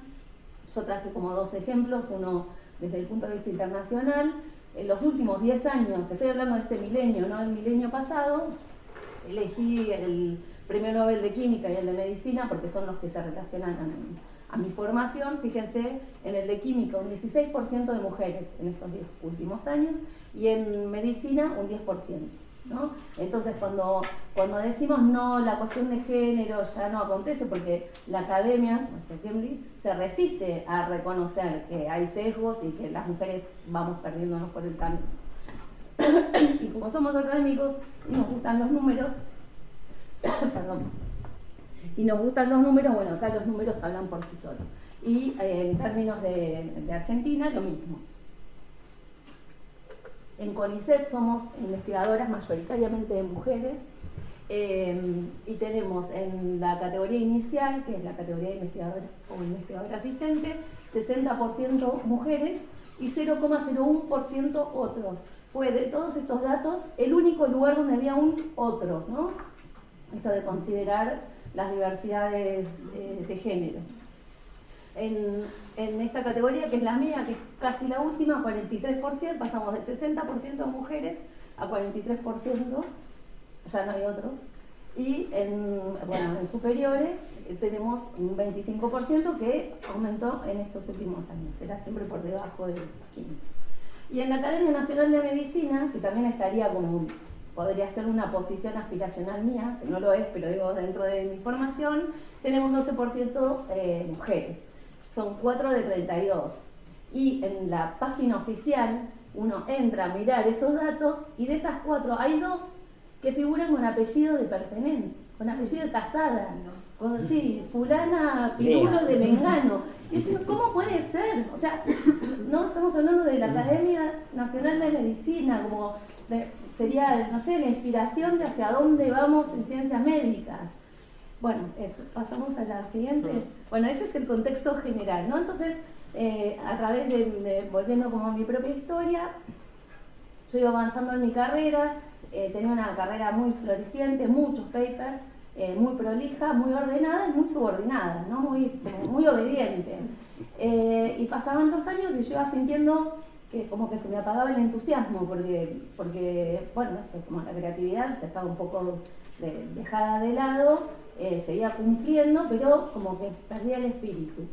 Yo traje como 2 ejemplos, uno desde el punto de vista internacional. En los últimos 10 años, estoy hablando de este milenio, no del milenio pasado, elegí el Premio Nobel de Química y el de Medicina porque son los que se relacionan a mi formación. Fíjense, en el de Química un 16% de mujeres en estos 10 últimos años y en Medicina un 10%. ¿No? Entonces cuando decimos no, la cuestión de género ya no acontece porque la academia, como decía Kemli, se resiste a reconocer que hay sesgos y que las mujeres vamos perdiéndonos por el camino. Y como somos académicos y nos gustan los números, perdón, y nos gustan los números, bueno, acá los números hablan por sí solos. Y en términos de Argentina, lo mismo. En CONICET somos investigadoras mayoritariamente de mujeres y tenemos en la categoría inicial, que es la categoría de investigadora o investigadora asistente, 60% mujeres y 0,01% otros. Fue de todos estos datos el único lugar donde había un otro, ¿no? Esto de considerar las diversidades de género. En esta categoría, que es la mía, que es casi la última, 43%, pasamos de 60% de mujeres a 43%, ya no hay otros, y en superiores tenemos un 25% que aumentó en estos últimos años, era siempre por debajo del 15%. Y en la Academia Nacional de Medicina, que también estaría como, podría ser una posición aspiracional mía, que no lo es, pero digo dentro de mi formación, tenemos 12% mujeres. Son 4 de 32. Y en la página oficial uno entra a mirar esos datos y de esas 4 hay 2 que figuran con apellido de pertenencia, con apellido de casada. Con, sí, fulana Pirulo de Mengano. Y yo digo, ¿cómo puede ser? O sea, no estamos hablando de la Academia Nacional de Medicina, como sería, no sé, la inspiración de hacia dónde vamos en ciencias médicas. Bueno, eso, pasamos a la siguiente. Bueno, ese es el contexto general, ¿no? Entonces, a través volviendo como a mi propia historia, yo iba avanzando en mi carrera, tenía una carrera muy floreciente, muchos papers, muy prolija, muy ordenada y muy subordinada, ¿no? Muy obediente. Y pasaban los años y yo iba sintiendo que como que se me apagaba el entusiasmo, porque bueno, esto, como la creatividad ya estaba un poco dejada de lado, seguía cumpliendo, pero como que perdía el espíritu.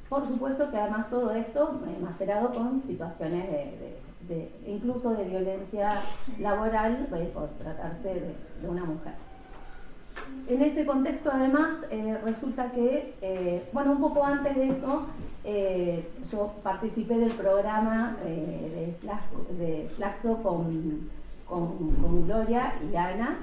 Por supuesto que además todo esto macerado con situaciones incluso de violencia laboral por tratarse de una mujer. En ese contexto además resulta que, bueno, un poco antes de eso, yo participé del programa de Flaxo con Gloria y Ana,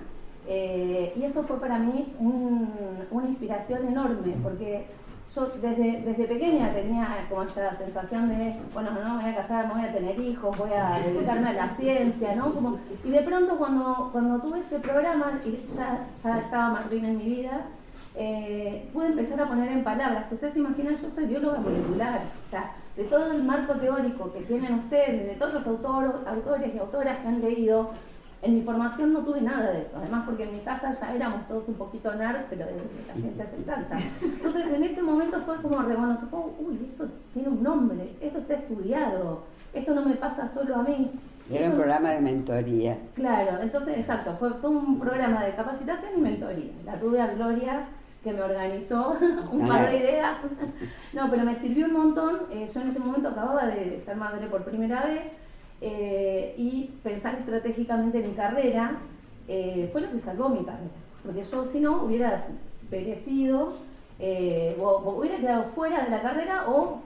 y eso fue para mí una inspiración enorme, porque yo desde pequeña tenía como esta sensación de, bueno, no me voy a casar, no voy a tener hijos, voy a dedicarme a la ciencia, ¿no? Y de pronto cuando tuve ese programa, y ya estaba Marlene en mi vida, pude empezar a poner en palabras. Ustedes se imaginan, yo soy bióloga molecular, o sea, de todo el marco teórico que tienen ustedes, de todos los autores y autoras que han leído, En mi formación no tuve nada de eso, además porque en mi casa ya éramos todos un poquito nerd, pero de las ciencias exactas. Entonces en ese momento fue como reconocer, uy, esto tiene un nombre, esto está estudiado, esto no me pasa solo a mí. Era un programa de mentoría. Claro, entonces, exacto, fue todo un programa de capacitación y mentoría. La tuve a Gloria, que me organizó un par de ideas. No, pero me sirvió un montón. Yo en ese momento acababa de ser madre por primera vez y pensar estratégicamente en mi carrera fue lo que salvó mi carrera. Porque yo, si no, hubiera perecido, o hubiera quedado fuera de la carrera o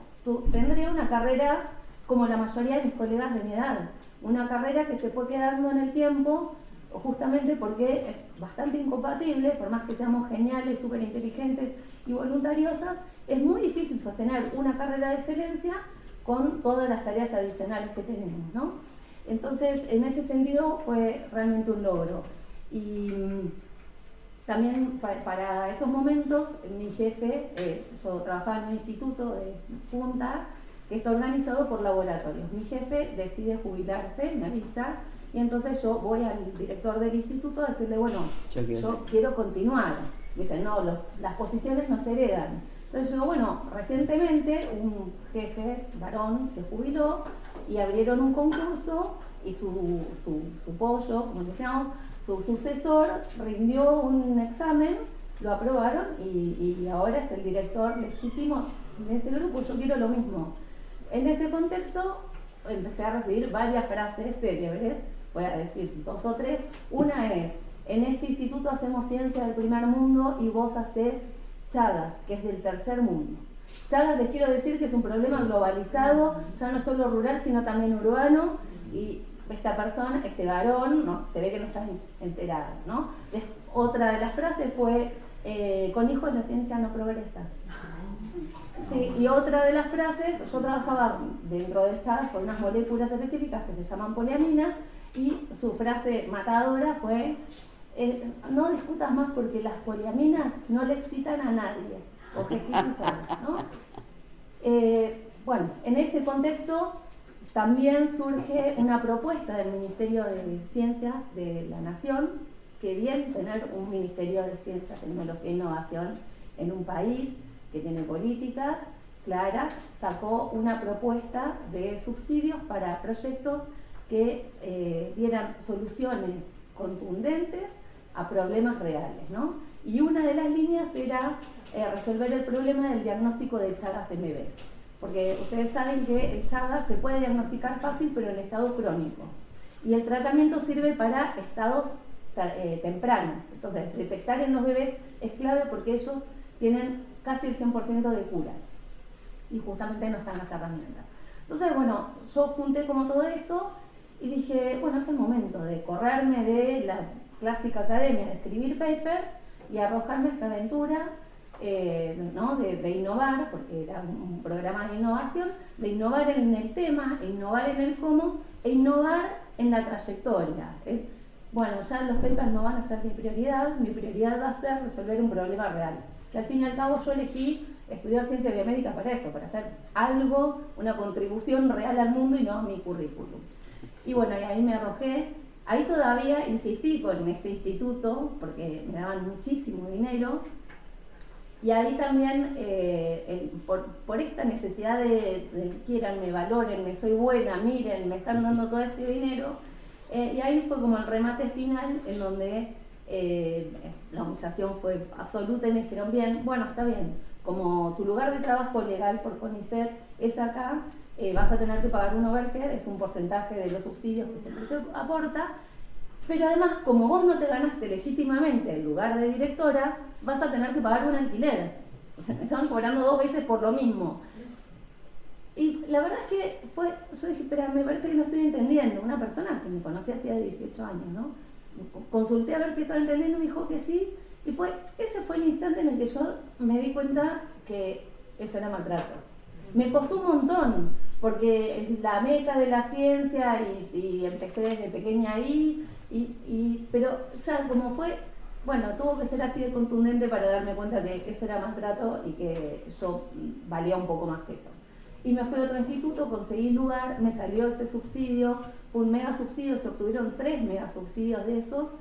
tendría una carrera como la mayoría de mis colegas de mi edad. Una carrera que se fue quedando en el tiempo justamente porque es bastante incompatible, por más que seamos geniales, súper inteligentes y voluntariosas, es muy difícil sostener una carrera de excelencia con todas las tareas adicionales que tenemos, ¿no? Entonces, en ese sentido fue realmente un logro. Y también para esos momentos, mi jefe, yo trabajaba en un instituto de Punta, que está organizado por laboratorios. Mi jefe decide jubilarse, me avisa, y entonces yo voy al director del instituto a decirle, bueno, yo quiero continuar. Dice, no, las posiciones no se heredan. Entonces yo digo, bueno, recientemente un jefe varón se jubiló y abrieron un concurso y su pollo, como decíamos, su sucesor rindió un examen, lo aprobaron y ahora es el director legítimo de ese grupo, yo quiero lo mismo. En ese contexto empecé a recibir varias frases célebres, voy a decir 2 o 3. Una es, en este instituto hacemos ciencia del primer mundo y vos hacés Chagas, que es del tercer mundo. Chagas, les quiero decir que es un problema globalizado, ya no solo rural, sino también urbano, y esta persona, este varón, no, se ve que no está enterada, ¿no? Otra de las frases fue, con hijos la ciencia no progresa. Sí, y otra de las frases, yo trabajaba dentro del Chagas con unas moléculas específicas que se llaman poliaminas, y su frase matadora fue, no discutas más porque las poliaminas no le excitan a nadie, ¿no? Bueno, en ese contexto también surge una propuesta del Ministerio de Ciencia de la Nación, que bien tener un Ministerio de Ciencia, Tecnología e Innovación en un país que tiene políticas claras, sacó una propuesta de subsidios para proyectos que dieran soluciones contundentes a problemas reales, ¿no? Y una de las líneas era resolver el problema del diagnóstico de Chagas MBS, porque ustedes saben que el Chagas se puede diagnosticar fácil, pero en estado crónico, y el tratamiento sirve para estados tempranos. Entonces, detectar en los bebés es clave porque ellos tienen casi el 100% de cura, y justamente no están las herramientas. Entonces, bueno, yo junté como todo eso y dije, bueno, es el momento de correrme de la clásica academia de escribir papers y arrojarme a esta aventura, ¿no? de innovar, porque era un programa de innovación, de innovar en el tema, innovar en el cómo e innovar en la trayectoria. Bueno, ya los papers no van a ser mi prioridad va a ser resolver un problema real, que al fin y al cabo yo elegí estudiar ciencia biomédica para eso, para hacer algo, una contribución real al mundo y no mi currículum. Y bueno, y ahí me arrojé. Ahí todavía insistí con este instituto porque me daban muchísimo dinero, y ahí también por esta necesidad de quieranme, valórenme, soy buena, miren, me están dando todo este dinero, y ahí fue como el remate final en donde la humillación fue absoluta y me dijeron, bien, bueno, está bien, como tu lugar de trabajo legal por CONICET es acá, vas a tener que pagar un overhead, es un porcentaje de los subsidios que siempre se aporta, pero además, como vos no te ganaste legítimamente el lugar de directora, vas a tener que pagar un alquiler. O sea, me estaban cobrando 2 veces por lo mismo. Y la verdad es que yo dije, espera, me parece que no estoy entendiendo. Una persona que me conocía hacía 18 años, ¿no? Consulté a ver si estaba entendiendo, me dijo que sí, y ese fue el instante en el que yo me di cuenta que eso era maltrato. Me costó un montón, porque es la meca de la ciencia y empecé desde pequeña ahí, pero ya como fue, bueno, tuvo que ser así de contundente para darme cuenta que eso era maltrato y que yo valía un poco más que eso. Y me fui a otro instituto, conseguí lugar, me salió ese subsidio, fue un mega subsidio, se obtuvieron 3 mega subsidios de esos,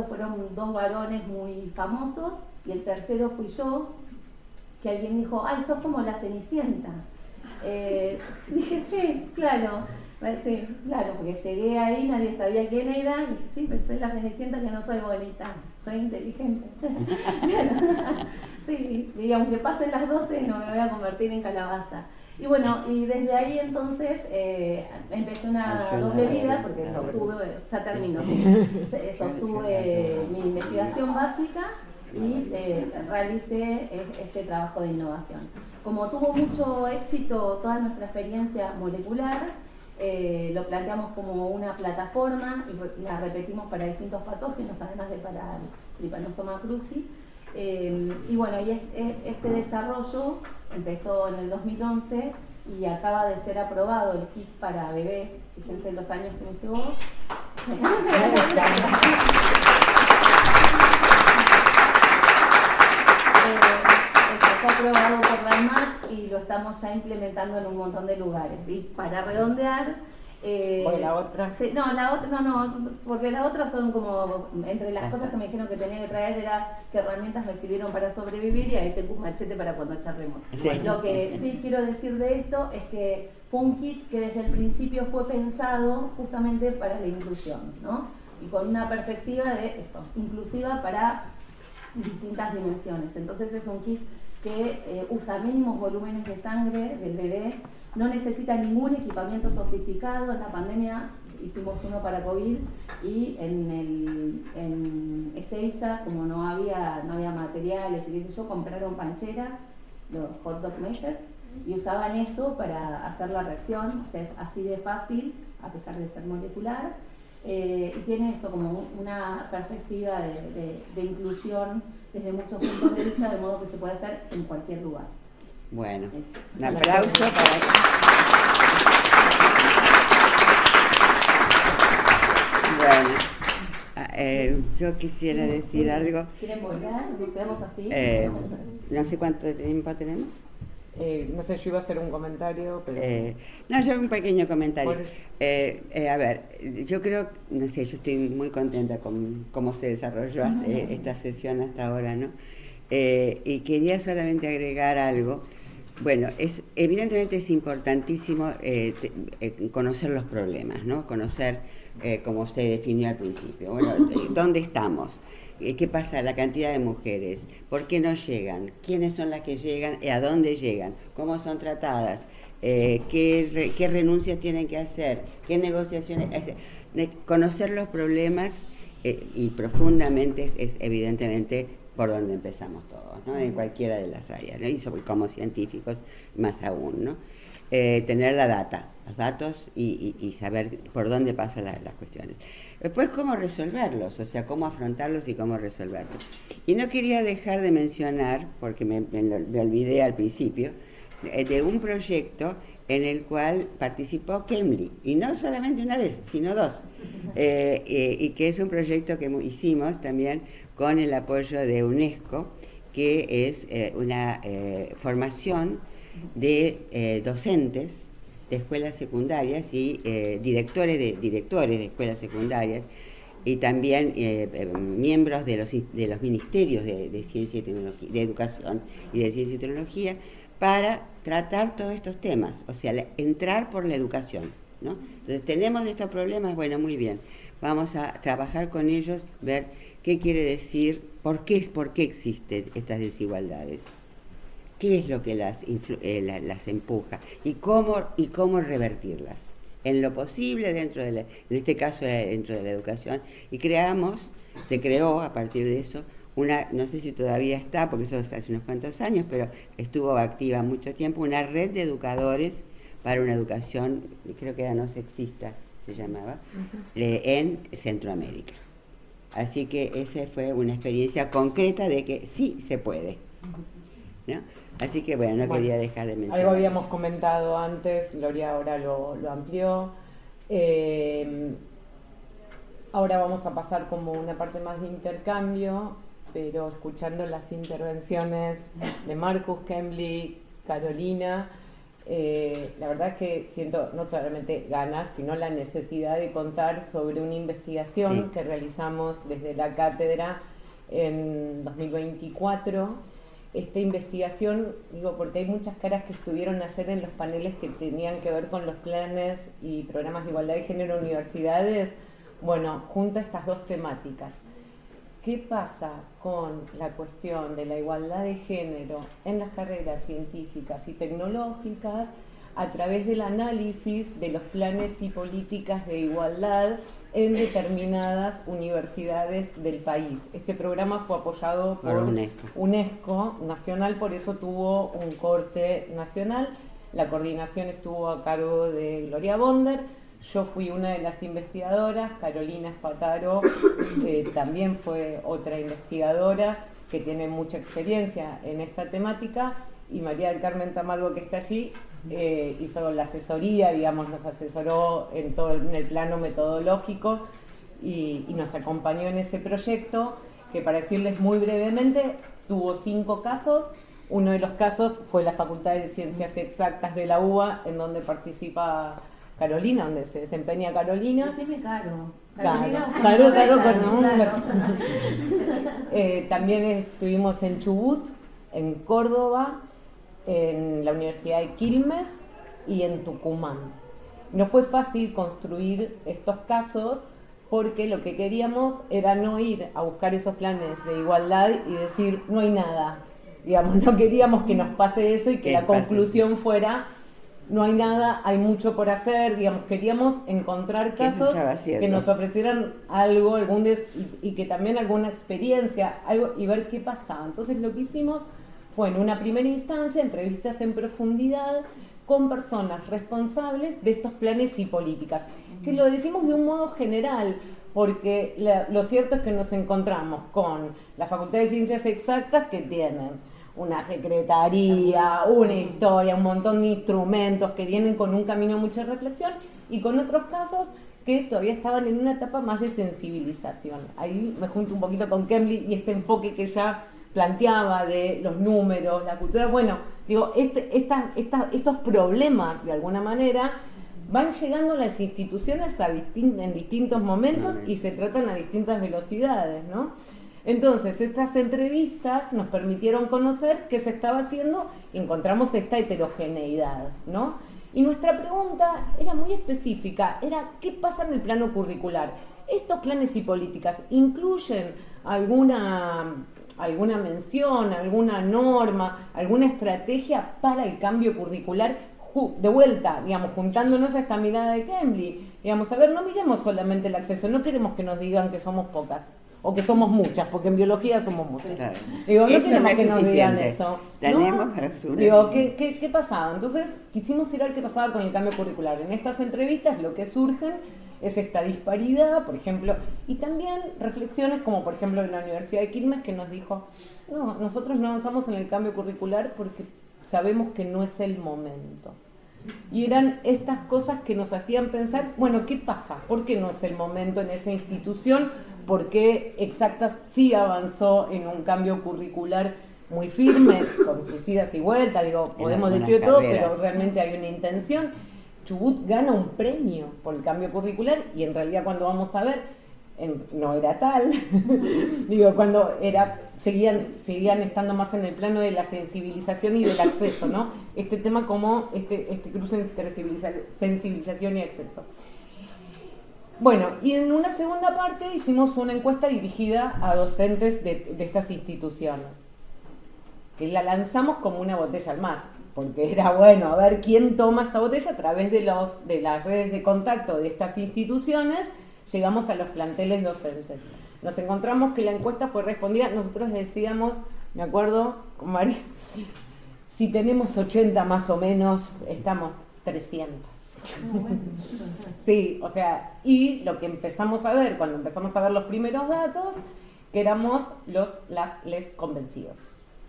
fueron 2 varones muy famosos y el tercero fui yo, que alguien dijo, ay, sos como la Cenicienta. Dije, sí, claro, porque llegué ahí, nadie sabía quién era, y dije, sí, pero soy la Cenicienta que no soy bonita, soy inteligente. Sí, y aunque pasen las 12 no me voy a convertir en calabaza. Y bueno, y desde ahí entonces empecé una doble vida, porque sostuve mi investigación básica y realicé este trabajo de innovación. Como tuvo mucho éxito toda nuestra experiencia molecular, lo planteamos como una plataforma y la repetimos para distintos patógenos, además de para el Trypanosoma cruzi. Y bueno, y este desarrollo empezó en el 2011 y acaba de ser aprobado el kit para bebés. Fíjense los años que nos llevó. Está aprobado por la ANMAT y lo estamos ya implementando en un montón de lugares. Y para redondear, la otra. Sí, no, porque la otra son como, entre las cosas que me dijeron que tenía que traer era que herramientas me sirvieron para sobrevivir y ahí tengo un machete para cuando charlemos. Sí. Lo que sí quiero decir de esto es que fue un kit que desde el principio fue pensado justamente para la inclusión, ¿no? Y con una perspectiva de eso, inclusiva para distintas dimensiones. Entonces es un kit que usa mínimos volúmenes de sangre del bebé, no necesita ningún equipamiento sofisticado. En la pandemia hicimos uno para COVID y en Ezeiza, como no había materiales y qué sé yo, compraron pancheras, los hot dog makers, y usaban eso para hacer la reacción. O sea, es así de fácil, a pesar de ser molecular, y tiene eso como una perspectiva de inclusión desde muchos puntos de vista, de modo que se puede hacer en cualquier lugar. Bueno, un aplauso para... Bueno, yo quisiera decir algo. ¿Quieren volver? ¿Nos quedamos así? No sé cuánto tiempo tenemos. No sé, yo iba a hacer un comentario, pero... No, yo un pequeño comentario. A ver, yo creo, no sé, yo estoy muy contenta con cómo se desarrolló esta sesión hasta ahora, ¿no? Y quería solamente agregar algo. Bueno, evidentemente es importantísimo conocer los problemas, ¿no? Conocer, como usted definió al principio, bueno, ¿dónde estamos? ¿Qué pasa? La cantidad de mujeres, ¿por qué no llegan? ¿Quiénes son las que llegan? ¿A dónde llegan? ¿Cómo son tratadas? ¿Qué renuncias tienen que hacer? ¿Qué negociaciones? Conocer los problemas y profundamente es evidentemente por donde empezamos todos, ¿no? En cualquiera de las áreas, ¿no? Y como científicos más aún, ¿no? Tener la data, los datos y saber por dónde pasan las cuestiones. Después, cómo resolverlos, o sea, cómo afrontarlos y cómo resolverlos. Y no quería dejar de mencionar, porque me olvidé al principio, de un proyecto en el cual participó Cambly, y no solamente una vez, sino 2, y que es un proyecto que hicimos también con el apoyo de UNESCO, que es una formación de docentes de escuelas secundarias y directores de escuelas secundarias y también miembros de los ministerios de ciencia y tecnología, de educación y de ciencia y tecnología, para tratar todos estos temas, o sea, entrar por la educación, ¿no? Entonces tenemos estos problemas, bueno, muy bien, vamos a trabajar con ellos, ver qué quiere decir, por qué existen estas desigualdades, qué es lo que las empuja y cómo revertirlas en lo posible en este caso dentro de la educación. Y se creó a partir de eso no sé si todavía está, porque eso hace unos cuantos años, pero estuvo activa mucho tiempo, una red de educadores para una educación, creo que era no sexista, se llamaba, en Centroamérica. Así que esa fue una experiencia concreta de que sí se puede, ¿no? Así que bueno, quería dejar de mencionar. Algo habíamos comentado antes, Gloria ahora lo amplió. Ahora vamos a pasar como una parte más de intercambio, pero escuchando las intervenciones de Marcus, Cambly, Carolina, La verdad es que siento no solamente ganas, sino la necesidad de contar sobre una investigación que realizamos desde la cátedra en 2024. Esta investigación, digo, porque hay muchas caras que estuvieron ayer en los paneles que tenían que ver con los planes y programas de igualdad de género en universidades. Bueno, junta estas dos temáticas. ¿Qué pasa con la cuestión de la igualdad de género en las carreras científicas y tecnológicas a través del análisis de los planes y políticas de igualdad en determinadas universidades del país? Este programa fue apoyado por UNESCO nacional, por eso tuvo un corte nacional. La coordinación estuvo a cargo de Gloria Bonder. Yo fui una de las investigadoras, Carolina Espataro también fue otra investigadora que tiene mucha experiencia en esta temática, y María del Carmen Tamargo, que está allí, hizo la asesoría, digamos, nos asesoró en el plano metodológico y nos acompañó en ese proyecto, que, para decirles muy brevemente, tuvo 5 casos. Uno de los casos fue la Facultad de Ciencias Exactas de la UBA, en donde participa Carolina, donde se desempeña Carolina. Decime Caro. Caro. También estuvimos en Chubut, en Córdoba, en la Universidad de Quilmes y en Tucumán. No fue fácil construir estos casos porque lo que queríamos era no ir a buscar esos planes de igualdad y decir no hay nada. Digamos, no queríamos que nos pase eso y que la conclusión fuera no hay nada, hay mucho por hacer. Digamos, queríamos encontrar casos que nos ofrecieran algo, y que también alguna experiencia, algo, y ver qué pasaba. Entonces lo que hicimos fue, en una primera instancia, entrevistas en profundidad con personas responsables de estos planes y políticas, que lo decimos de un modo general, porque lo cierto es que nos encontramos con la Facultad de Ciencias Exactas, que tienen una secretaría, una historia, un montón de instrumentos que vienen con un camino de mucha reflexión, y con otros casos que todavía estaban en una etapa más de sensibilización. Ahí me junto un poquito con Kemli y este enfoque que ya planteaba de los números, la cultura. Bueno, digo, estos problemas, de alguna manera, van llegando a las instituciones en distintos momentos y se tratan a distintas velocidades, ¿no? Entonces, estas entrevistas nos permitieron conocer qué se estaba haciendo y encontramos esta heterogeneidad, ¿no? Y nuestra pregunta era muy específica, era ¿qué pasa en el plano curricular? ¿Estos planes y políticas incluyen alguna mención, alguna norma, alguna estrategia para el cambio curricular? De vuelta, digamos, juntándonos a esta mirada de Kemli, digamos, a ver, no miremos solamente el acceso, no queremos que nos digan que somos pocas o que somos muchas, porque en biología somos muchas. Claro. Digo, no queremos que nos digan eso. Tenemos ¿no? para subir. Digo, ¿qué pasaba? Entonces, quisimos ir a ver qué pasaba con el cambio curricular. En estas entrevistas lo que surgen es esta disparidad, por ejemplo, y también reflexiones como, por ejemplo, en la Universidad de Quilmes, que nos dijo, no, nosotros no avanzamos en el cambio curricular porque sabemos que no es el momento. Y eran estas cosas que nos hacían pensar, bueno, ¿qué pasa? ¿Por qué no es el momento en esa institución? ¿Por qué Exactas sí avanzó en un cambio curricular muy firme, con sus idas y vueltas? Digo, podemos decir todo, pero realmente hay una intención. Chubut gana un premio por el cambio curricular y en realidad, cuando vamos a ver, no era tal. Digo, cuando seguían estando más en el plano de la sensibilización y del acceso, ¿no? Este tema como este cruce entre sensibilización y acceso. Bueno, y en una segunda parte hicimos una encuesta dirigida a docentes de estas instituciones, que la lanzamos como una botella al mar, porque era bueno, a ver quién toma esta botella. A través de las redes de contacto de estas instituciones llegamos a los planteles docentes. Nos encontramos que la encuesta fue respondida. Nosotros decíamos, me acuerdo con María, si tenemos 80 más o menos, estamos 300. Sí, o sea, y lo que empezamos a ver, cuando empezamos a ver los primeros datos, que éramos les convencidos.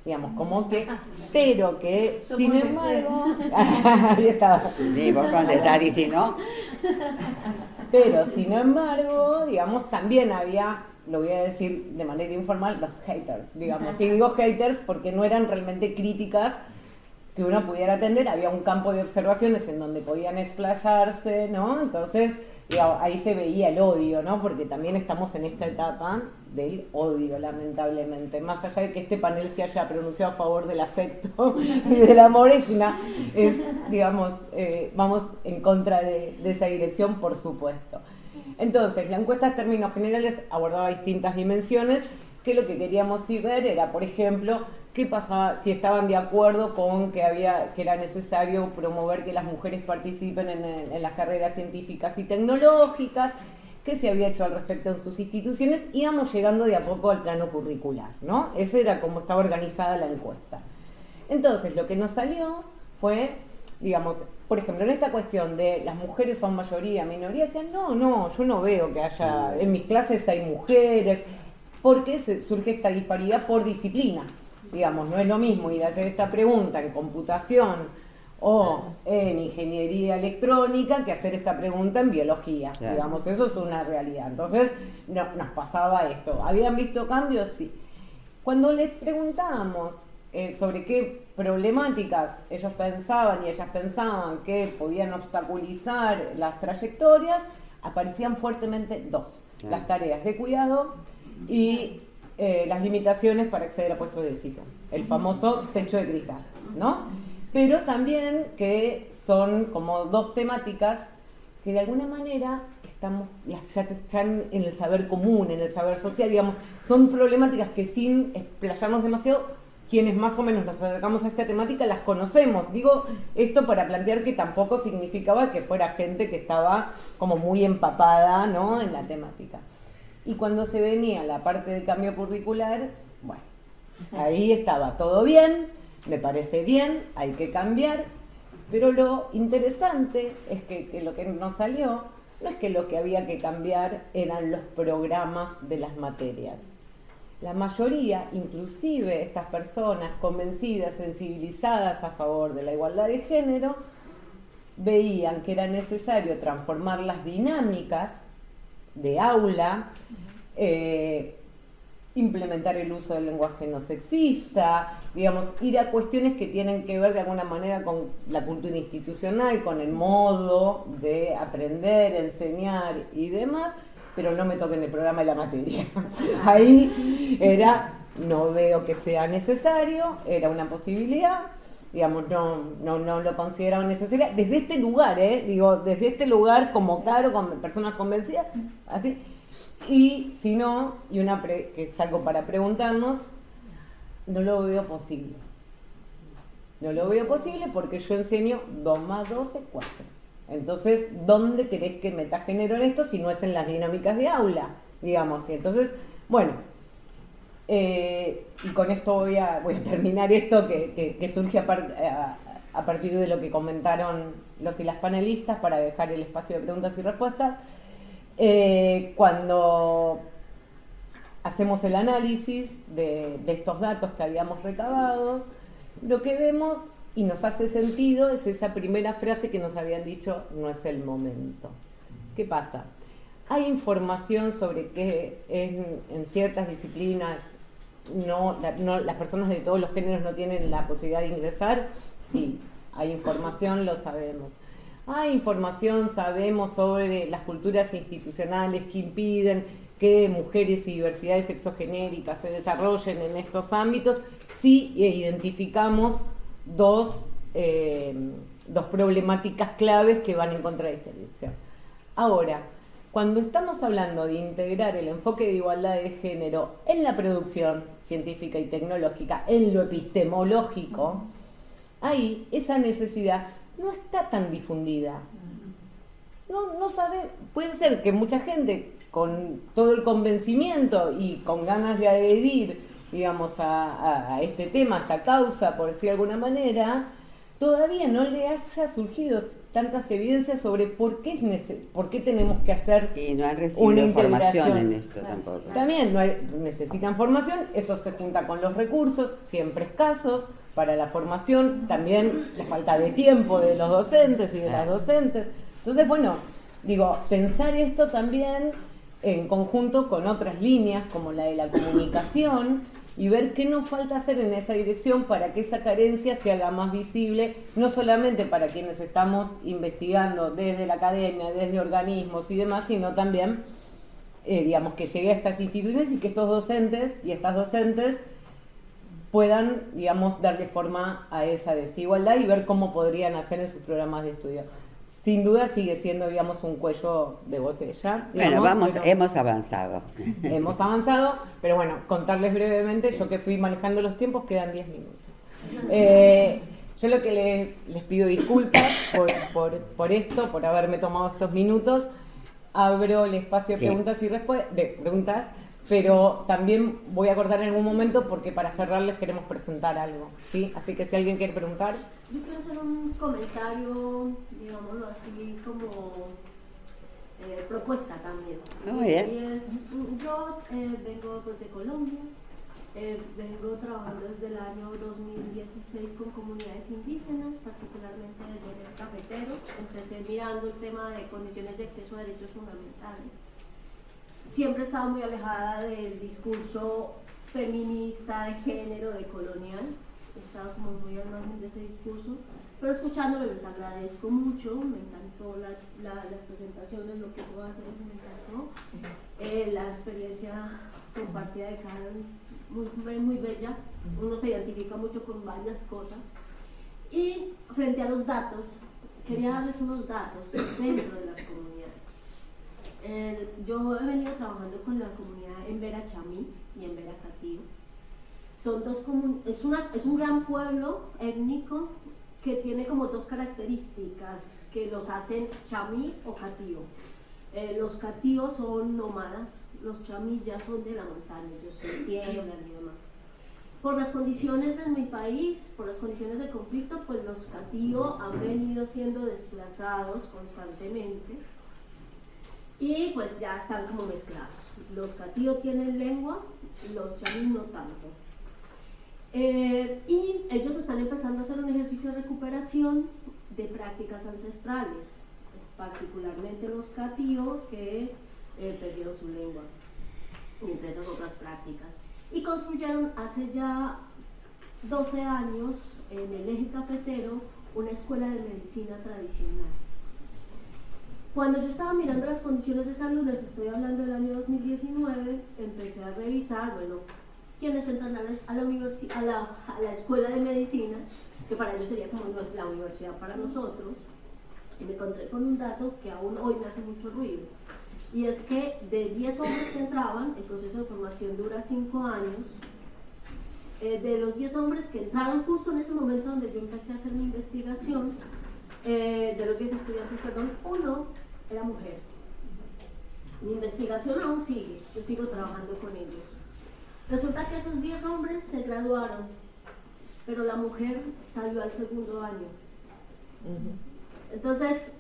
Digamos, como que, pero que, yo sin embargo, ahí estaba. Sí, vos contestás y si no. Pero, sin embargo, digamos, también había, lo voy a decir de manera informal, los haters, digamos. Y digo haters porque no eran realmente críticas que uno pudiera atender, había un campo de observaciones en donde podían explayarse, ¿no? Entonces, digamos, ahí se veía el odio, ¿no? Porque también estamos en esta etapa del odio, lamentablemente. Más allá de que este panel se haya pronunciado a favor del afecto y del amor, digamos, vamos en contra de esa dirección, por supuesto. Entonces, la encuesta en términos generales abordaba distintas dimensiones, que lo que queríamos ver era, por ejemplo, qué pasaba, si estaban de acuerdo con que era necesario promover que las mujeres participen en las carreras científicas y tecnológicas, qué se había hecho al respecto en sus instituciones. Íbamos llegando de a poco al plano curricular, ¿no? Ese era como estaba organizada la encuesta. Entonces, lo que nos salió fue, digamos, por ejemplo, en esta cuestión de las mujeres son mayoría, minoría, decían, no, yo no veo que haya, en mis clases hay mujeres, porque surge esta disparidad por disciplina. Digamos, no es lo mismo ir a hacer esta pregunta en computación o en ingeniería electrónica que hacer esta pregunta en biología. Claro. Digamos, eso es una realidad. Entonces, nos pasaba esto. ¿Habían visto cambios? Sí. Cuando les preguntábamos sobre qué problemáticas ellos pensaban y ellas pensaban que podían obstaculizar las trayectorias, aparecían fuertemente dos. Claro. Las tareas de cuidado y las limitaciones para acceder a puestos de decisión, el famoso techo de cristal, ¿no? Pero también que son como dos temáticas que de alguna manera ya están en el saber común, en el saber social, digamos, son problemáticas que sin explayarnos demasiado, quienes más o menos nos acercamos a esta temática las conocemos. Digo esto para plantear que tampoco significaba que fuera gente que estaba como muy empapada, ¿no?, en la temática. Y cuando se venía la parte de cambio curricular, bueno, ahí estaba todo bien, me parece bien, hay que cambiar, pero lo interesante es que lo que nos salió no es que lo que había que cambiar eran los programas de las materias. La mayoría, inclusive estas personas convencidas, sensibilizadas a favor de la igualdad de género, veían que era necesario transformar las dinámicas de aula, implementar el uso del lenguaje no sexista, digamos, ir a cuestiones que tienen que ver de alguna manera con la cultura institucional, con el modo de aprender, enseñar y demás, pero no me toquen el programa de la materia. Ahí no veo que sea necesario, era una posibilidad, digamos, no lo consideraban necesario. Desde este lugar, desde este lugar como Caro, con personas convencidas, así. Y si no, que es algo para preguntarnos, no lo veo posible. No lo veo posible porque yo enseño 2 más 2 es 4. Entonces, ¿dónde querés que meta género en esto si no es en las dinámicas de aula? Digamos, y entonces, bueno, y con esto voy a terminar esto que surge a partir de lo que comentaron los y las panelistas para dejar el espacio de preguntas y respuestas. Cuando hacemos el análisis de estos datos que habíamos recabado, lo que vemos y nos hace sentido es esa primera frase que nos habían dicho, no es el momento. ¿Qué pasa? Hay información sobre que en ciertas disciplinas las personas de todos los géneros no tienen la posibilidad de ingresar. Sí, hay información, lo sabemos. Hay información, sabemos sobre las culturas institucionales que impiden que mujeres y diversidades sexogenéricas se desarrollen en estos ámbitos. Sí, identificamos dos problemáticas claves que van en contra de esta dirección. Ahora, cuando estamos hablando de integrar el enfoque de igualdad de género en la producción científica y tecnológica, en lo epistemológico, ahí esa necesidad no está tan difundida. No sabe, puede ser que mucha gente con todo el convencimiento y con ganas de adherir, digamos, a este tema, a esta causa, por decir de alguna manera, todavía no le haya surgido tantas evidencias sobre por qué tenemos que hacer y no han recibido formación en esto tampoco. También necesitan formación, eso se junta con los recursos, siempre escasos para la formación, también la falta de tiempo de los docentes y de las docentes. Entonces, bueno, pensar esto también en conjunto con otras líneas como la de la comunicación, y ver qué nos falta hacer en esa dirección para que esa carencia se haga más visible, no solamente para quienes estamos investigando desde la academia, desde organismos y demás, sino también, digamos, que llegue a estas instituciones y que estos docentes y estas docentes puedan, digamos, darle forma a esa desigualdad y ver cómo podrían hacer en sus programas de estudio. Sin duda sigue siendo, digamos, un cuello de botella. Digamos, hemos avanzado. Hemos avanzado, pero bueno, contarles brevemente, yo que fui manejando los tiempos, quedan 10 minutos. Yo lo que les pido disculpas por esto, por haberme tomado estos minutos. Abro el espacio de preguntas y preguntas, pero también voy a cortar en algún momento porque para cerrarles queremos presentar algo, ¿sí? Así que si alguien quiere preguntar. Yo quiero hacer un comentario, digámoslo así, como propuesta también. Muy bien. Y es, yo vengo pues, de Colombia, vengo trabajando desde el año 2016 con comunidades indígenas, particularmente desde el cafetero. Empecé mirando el tema de condiciones de acceso a derechos fundamentales. Siempre he estado muy alejada del discurso feminista, de género, de colonial. He estado como muy al margen de ese discurso, pero escuchándolo les agradezco mucho, me encantó las presentaciones, lo que puedo hacer me encantó, la experiencia compartida de Karen, muy bella, uno se identifica mucho con varias cosas. Y frente a los datos, quería darles unos datos dentro de las comunidades. Yo he venido trabajando con la comunidad en Vera Chamí y en Vera Catío. Son es un gran pueblo étnico que tiene como dos características que los hacen chamí o catío. Los catíos son nómadas, los chamí ya son de la montaña, ellos se siembran y demás. Por las condiciones de mi país, por las condiciones de conflicto, pues los catío han venido siendo desplazados constantemente y pues ya están como mezclados. Los catío tienen lengua, los chamí no tanto. Y ellos están empezando a hacer un ejercicio de recuperación de prácticas ancestrales, particularmente los catío que perdieron su lengua, y entre esas otras prácticas. Y construyeron hace ya 12 años en el eje cafetero una escuela de medicina tradicional. Cuando yo estaba mirando las condiciones de salud, les estoy hablando del año 2019, empecé a revisar, bueno, quienes entran a la escuela de medicina, que para ellos sería como la universidad para nosotros, y me encontré con un dato que aún hoy me hace mucho ruido, y es que de 10 hombres que entraban, el proceso de formación dura 5 años, de los 10 hombres que entraron justo en ese momento donde yo empecé a hacer mi investigación, de los 10 estudiantes, perdón, 1 era mujer. Mi investigación aún sigue, yo sigo trabajando con ellos. Resulta que esos 10 hombres se graduaron, pero la mujer salió al segundo año. Entonces,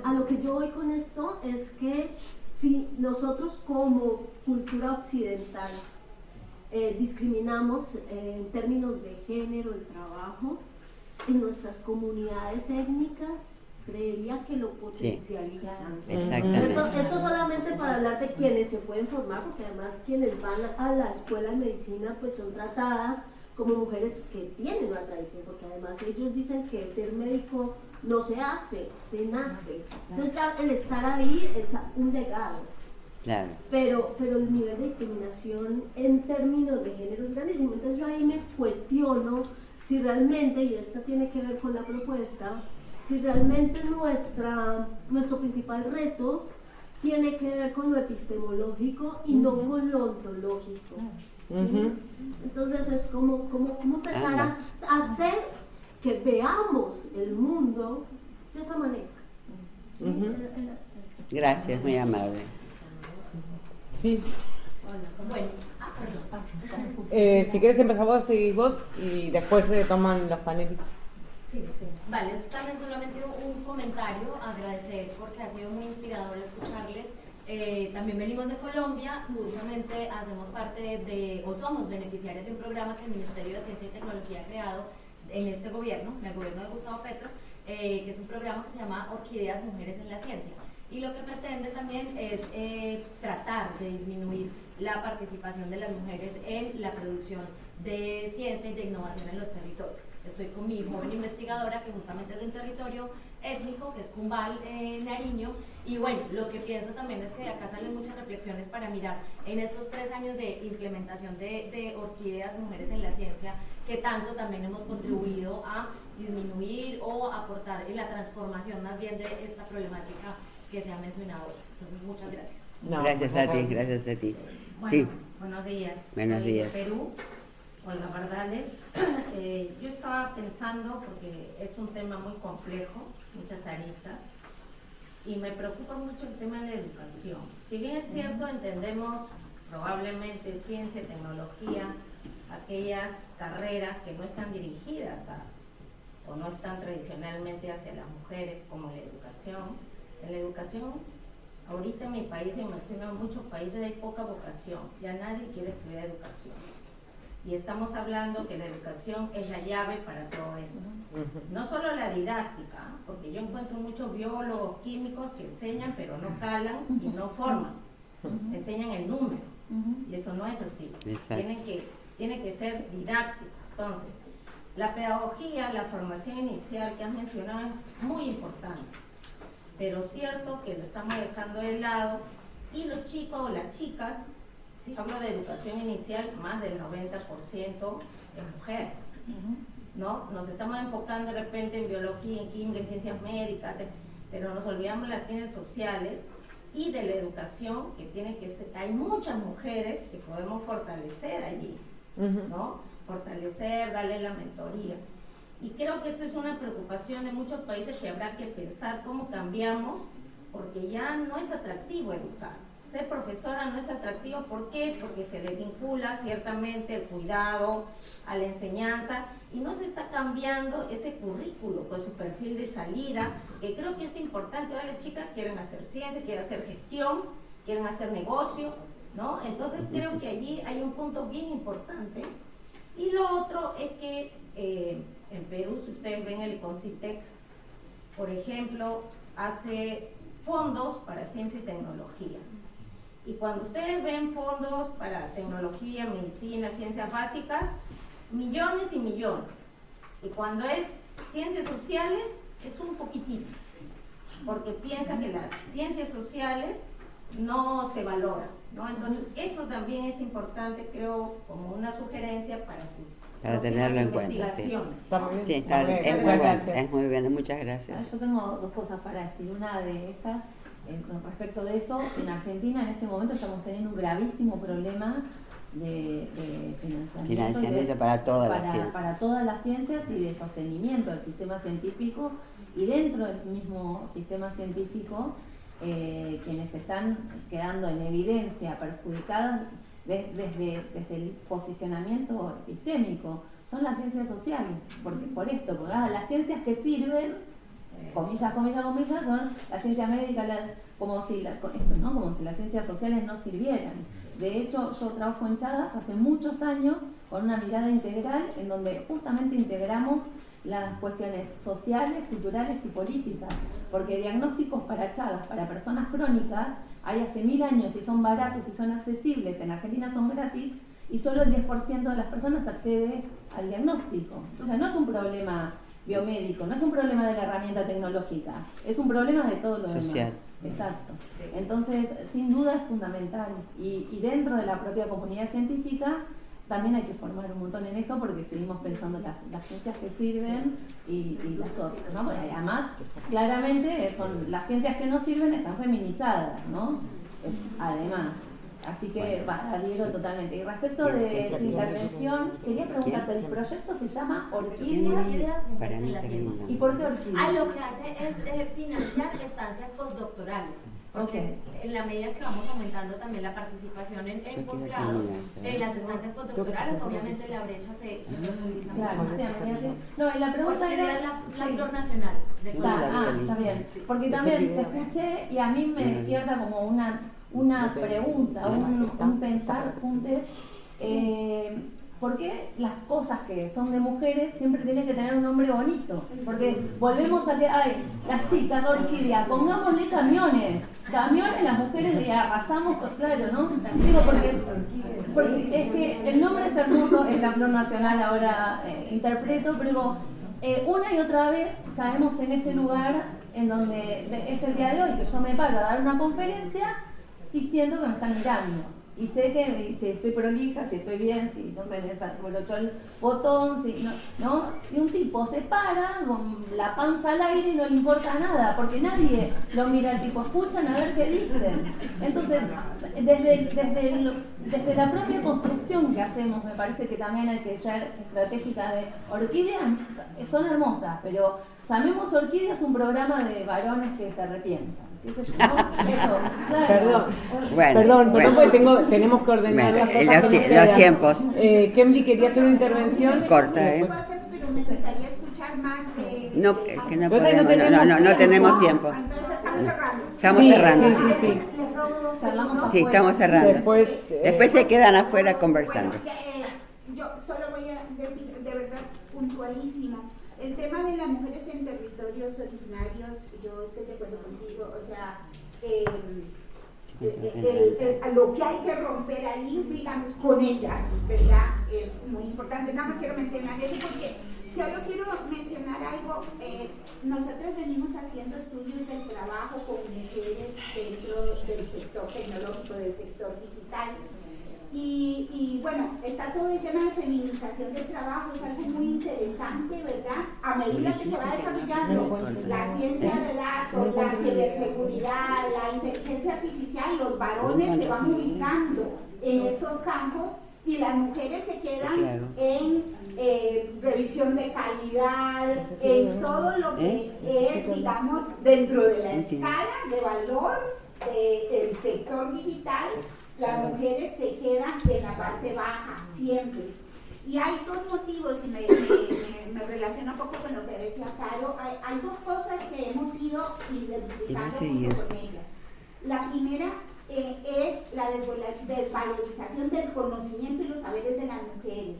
a lo que yo voy con esto es que si nosotros como cultura occidental discriminamos en términos de género el trabajo, en nuestras comunidades étnicas, creería que lo potencializan. Sí, exactamente. Esto solamente para hablar de quienes se pueden formar, porque además quienes van a la escuela de medicina pues son tratadas como mujeres que tienen una tradición, porque además ellos dicen que el ser médico no se hace, se nace. Entonces ya el estar ahí es un legado. Claro. Pero el nivel de discriminación en términos de género es grandísimo. Entonces yo ahí me cuestiono si realmente, y esta tiene que ver con la propuesta, si realmente nuestro principal reto tiene que ver con lo epistemológico y no con lo ontológico. ¿Sí? Entonces es como empezar a hacer que veamos el mundo de otra manera. ¿Sí? Gracias, muy amable. Sí. Bueno, Si quieres empezamos, seguís vos y después retoman los paneles. sí. Vale, es también solamente un comentario, agradecer porque ha sido muy inspirador escucharles. También venimos de Colombia, justamente hacemos parte o somos beneficiarios de un programa que el Ministerio de Ciencia y Tecnología ha creado en este gobierno, en el gobierno de Gustavo Petro, que es un programa que se llama Orquídeas Mujeres en la Ciencia. y lo que pretende también es tratar de disminuir la participación de las mujeres en la producción de ciencia y de innovación en los territorios. Estoy con mi joven investigadora que justamente es de un territorio étnico que es Cumbal, Nariño, y bueno, lo que pienso también es que de acá salen muchas reflexiones para mirar en estos 3 años de implementación de orquídeas mujeres en la ciencia, que tanto también hemos contribuido a disminuir o aportar en la transformación más bien de esta problemática que se ha mencionado hoy. Entonces, muchas gracias. No, Gracias a ti, gracias a ti. Bueno, Sí, buenos días. Buenos Soy días. de Perú, Olga Bardales. Yo estaba pensando, porque es un tema muy complejo, muchas aristas, y me preocupa mucho el tema de la educación. Si bien es cierto, entendemos probablemente ciencia y tecnología, aquellas carreras que no están dirigidas o no están tradicionalmente hacia las mujeres, como la educación. En la educación, ahorita en mi país, y me imagino en muchos países, hay poca vocación, ya nadie quiere estudiar educación. Y estamos hablando que la educación es la llave para todo esto. No solo la didáctica, porque yo encuentro muchos biólogos, químicos que enseñan pero no calan y no forman, enseñan el número, y eso no es así. Exacto. Tiene que ser didáctico. Entonces, la pedagogía, la formación inicial que has mencionado es muy importante, pero cierto que lo estamos dejando de lado, y los chicos o las chicas, si hablo de educación inicial, más del 90% es mujer, ¿no? Nos estamos enfocando de repente en biología, en química, en ciencias médicas, pero nos olvidamos de las ciencias sociales y de la educación, que tiene que ser, hay muchas mujeres que podemos fortalecer allí, ¿no? Fortalecer, darle la mentoría. Y creo que esta es una preocupación de muchos países que habrá que pensar cómo cambiamos, porque ya no es atractivo educar. Ser profesora no es atractivo, ¿por qué? Porque se le vincula ciertamente el cuidado a la enseñanza y no se está cambiando ese currículo con su perfil de salida, que creo que es importante. Ahora las chicas quieren hacer ciencia, quieren hacer gestión, quieren hacer negocio, ¿no? Entonces creo que allí hay un punto bien importante. Y lo otro es que en Perú, si ustedes ven el CONCITEC, por ejemplo, hace fondos para ciencia y tecnología. Y cuando ustedes ven fondos para tecnología, medicina, ciencias básicas, millones y millones. Y cuando es ciencias sociales, es un poquitito, porque piensa que las ciencias sociales no se valoran, ¿no? Entonces, eso también es importante, creo, como una sugerencia para sus tenerlo en cuenta, sí. investigaciones. Sí, está bien, es muy bueno, es muy bien, muchas gracias. Yo tengo 2 cosas para decir. Una de estas, con respecto de eso, en Argentina en este momento estamos teniendo un gravísimo problema de financiamiento para todas las ciencias. Para todas las ciencias y de sostenimiento del sistema científico, y dentro del mismo sistema científico, quienes están quedando en evidencia perjudicadas desde el posicionamiento epistémico son las ciencias sociales, porque las ciencias que sirven, comillas, son la ciencia médica, como si las ciencias sociales no sirvieran. De hecho, yo trabajo en Chagas hace muchos años con una mirada integral, en donde justamente integramos las cuestiones sociales, culturales y políticas, porque diagnósticos para Chagas, para personas crónicas, hay hace 1000 años y son baratos y son accesibles, en Argentina son gratis, y solo el 10% de las personas accede al diagnóstico. Entonces no es un problema biomédico, no es un problema de la herramienta tecnológica, es un problema de todo lo social. demás. Exacto. Entonces, sin duda es fundamental, y dentro de la propia comunidad científica también hay que formar un montón en eso, porque seguimos pensando las ciencias que sirven y las otras, ¿no? Porque además, claramente, las ciencias que no sirven están feminizadas, ¿no? Además. Así que adhiero totalmente. Y respecto de tu intervención, quería preguntarte, el proyecto se llama Orquídeas Para Mujeres mí en la Ciencia. ¿Y por qué orquídeas? Lo que hace es financiar estancias postdoctorales, porque en la medida que vamos aumentando también la participación en posgrados, las estancias postdoctorales, obviamente la brecha se profundiza Claro, mucho más. no, y la pregunta Orquídea era... la flor nacional de Colombia. Está bien, porque también te escuché y a mí me despierta como una pregunta, un pensar juntos, ¿por qué las cosas que son de mujeres siempre tienen que tener un nombre bonito? Porque volvemos a que, las chicas, orquídeas, pongámosle camiones las mujeres y arrasamos, pues claro, ¿no? Digo, porque es que el nombre es hermoso, es la flor nacional, ahora interpreto, pero digo, una y otra vez caemos en ese lugar en donde es el día de hoy, que yo me paro a dar una conferencia y siento que me están mirando. Y sé que si estoy prolija, si estoy bien, si no se me desabrochó el botón, si no. Y un tipo se para con la panza al aire y no le importa nada, porque nadie lo mira al tipo, escuchan a ver qué dicen. Entonces, desde la propia construcción que hacemos, me parece que también hay que ser estratégicas de orquídeas, son hermosas, pero llamemos orquídeas un programa de varones que se arrepientan. Eso, claro. Perdón, porque tenemos que ordenar las cosas los tiempos. Kemli quería hacer una intervención corta, pero me gustaría escuchar más de... No, que no podemos, no tenemos tiempo. Entonces estamos cerrando. Estamos cerrando. Sí. Sí, estamos cerrando. Después se quedan afuera conversando. Yo solo voy a decir de verdad puntualísimo. El tema de las mujeres en territorios originarios, yo estoy de acuerdo contigo, o sea, lo que hay que romper ahí, digamos, con ellas, ¿verdad? Es muy importante. Nada más quiero mencionar eso porque solo quiero mencionar algo. Nosotros venimos haciendo estudios del trabajo con mujeres dentro del sector tecnológico, del sector digital. Y bueno, está todo el tema de feminización del trabajo, es algo muy interesante, ¿verdad? A medida que se va desarrollando la ciencia de datos, la ciberseguridad, la inteligencia artificial, los varones se van ubicando en estos campos y las mujeres se quedan en revisión de calidad, en todo lo que es, digamos, dentro de la escala de valor del sector digital. Las mujeres se quedan en la parte baja, siempre. Y hay dos motivos, y me relaciona un poco con lo que decía Caro. Hay dos cosas que hemos ido identificando con ellas. La primera es la desvalorización del conocimiento y los saberes de las mujeres.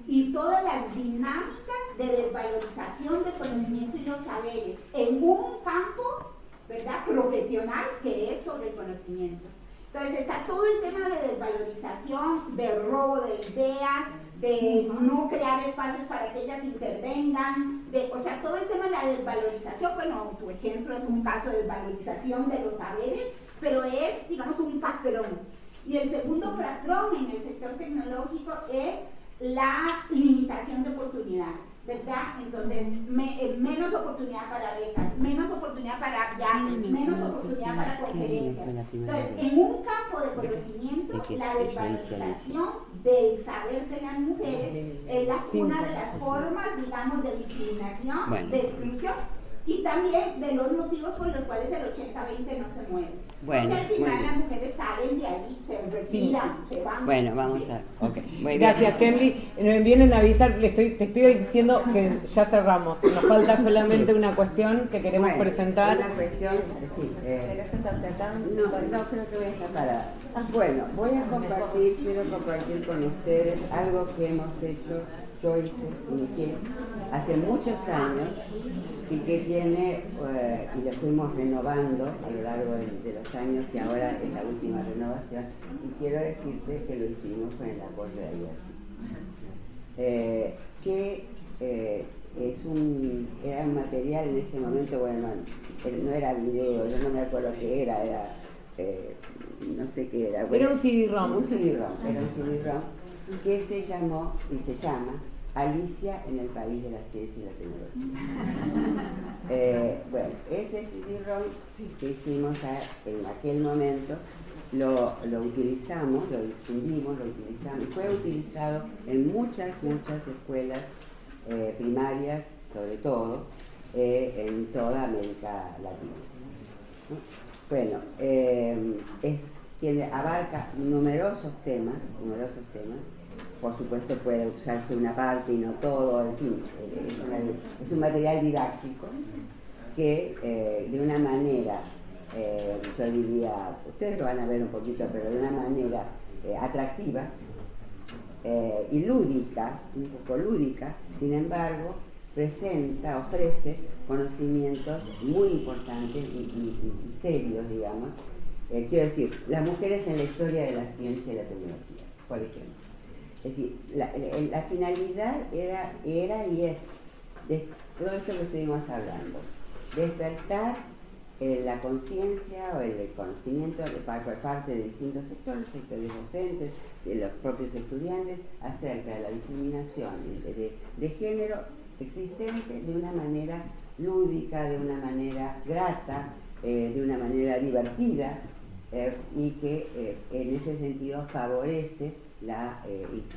Y todas las dinámicas de desvalorización del conocimiento y los saberes en un campo, ¿verdad?, profesional que es sobre el conocimiento. Entonces está todo el tema de desvalorización, de robo de ideas, de no crear espacios para que ellas intervengan, o sea, todo el tema de la desvalorización. Bueno, tu ejemplo es un caso de desvalorización de los saberes, pero es, digamos, un patrón. Y el segundo patrón en el sector tecnológico es la limitación de oportunidades, ¿verdad? Entonces, menos oportunidad para becas, menos oportunidad para viajes, menos oportunidad para conferencias. Entonces, en un campo de conocimiento, la desvalorización del saber de las mujeres es una de las formas, digamos, de discriminación, de exclusión, y también de los motivos por los cuales el 80-20 no se mueve. Porque al final las mujeres salen de ahí, se retiran, se van. Bueno, vamos a... Gracias, Kemli. Me vienen a avisar, te estoy diciendo que ya cerramos. Nos falta solamente una cuestión que queremos presentar. Una cuestión, sí. ¿Querés sentarte acá? No, creo que voy a estar parada. Bueno, quiero compartir con ustedes algo que hemos hecho, yo inicié hace muchos años y que tiene, y lo fuimos renovando a lo largo de los años y ahora es la última renovación, y quiero decirte que lo hicimos con el apoyo de IACI, que era un material en ese momento, bueno, no era video, yo no me acuerdo qué era no sé qué era. Bueno, era un CD-ROM. Un CD-ROM, era un CD-ROM que se llamó y se llama Alicia en el País de la Ciencia y la Tecnología. Bueno, ese CD-ROM que hicimos en aquel momento lo utilizamos, lo difundimos, lo utilizamos, fue utilizado en muchas escuelas primarias, sobre todo, en toda América Latina, ¿no? Bueno, abarca numerosos temas, por supuesto puede usarse una parte y no todo, en fin, es un material didáctico que de una manera, yo diría, ustedes lo van a ver un poquito, pero de una manera atractiva, y lúdica, un poco lúdica, sin embargo, ofrece conocimientos muy importantes y serios, digamos. Quiero decir, las mujeres en la historia de la ciencia y la tecnología, por ejemplo. Es decir, la finalidad era y es de todo esto que estuvimos hablando, despertar la conciencia o el conocimiento por parte de distintos sectores docentes, de los propios estudiantes, acerca de la discriminación de género existente de una manera lúdica, de una manera grata, de una manera divertida, y que en ese sentido favorece la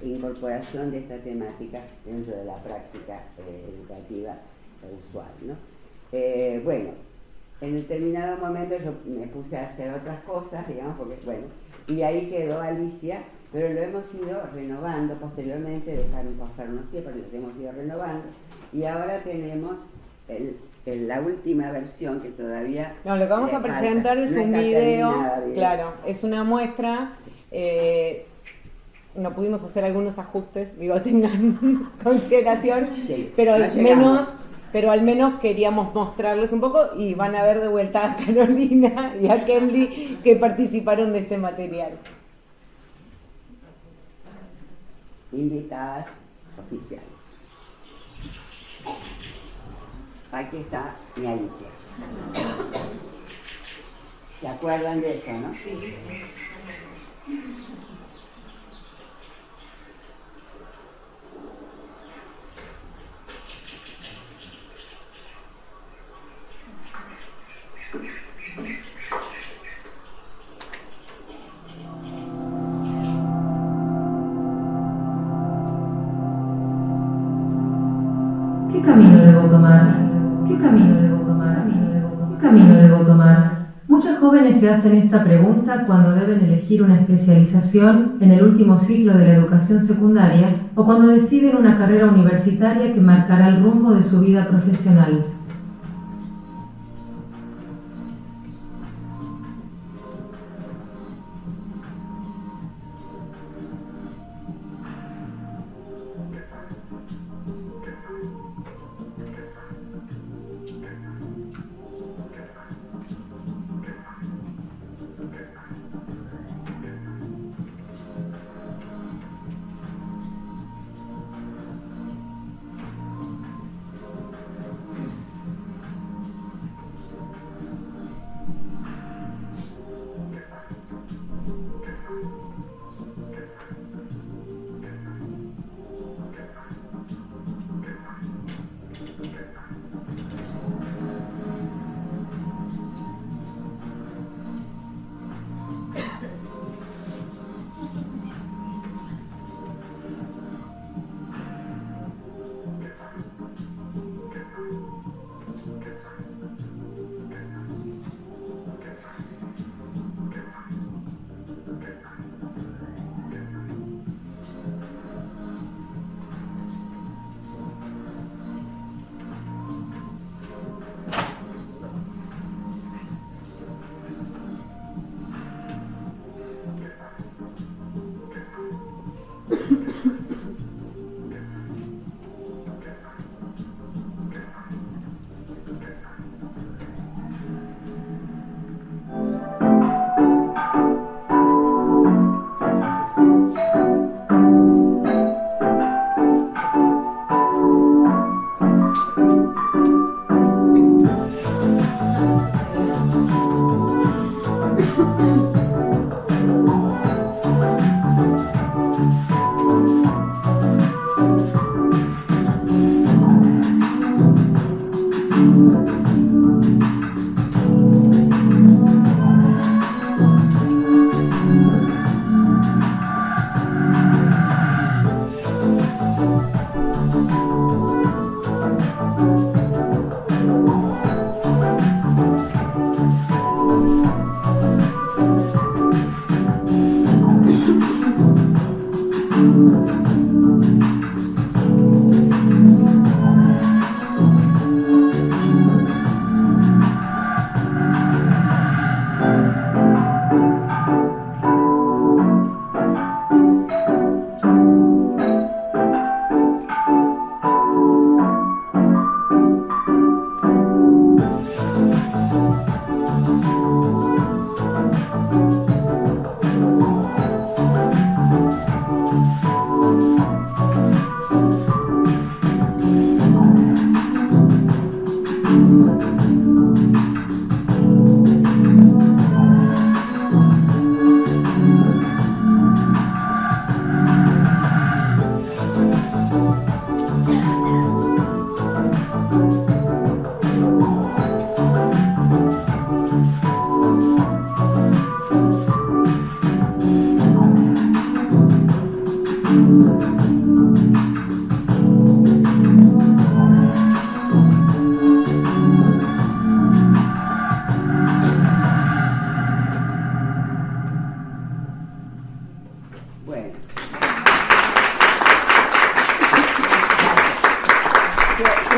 incorporación de esta temática dentro de la práctica educativa usual, ¿no? Bueno, en determinado momento yo me puse a hacer otras cosas, digamos, porque, bueno, y ahí quedó Alicia, pero lo hemos ido renovando posteriormente, dejaron pasar unos tiempos, lo hemos ido renovando, y ahora tenemos la última versión que todavía... No, lo que vamos a presentar es un video, claro, es una muestra, no pudimos hacer algunos ajustes, digo, tengan consideración, sí, pero no al menos queríamos mostrarles un poco y van a ver de vuelta a Carolina y a Kenly que participaron de este material. Invitadas oficiales. Aquí está mi Alicia. ¿Se acuerdan de eso, no? Sí. ¿Qué camino debo tomar? ¿Qué camino debo tomar? ¿Qué camino debo tomar? Muchas jóvenes se hacen esta pregunta cuando deben elegir una especialización en el último ciclo de la educación secundaria o cuando deciden una carrera universitaria que marcará el rumbo de su vida profesional.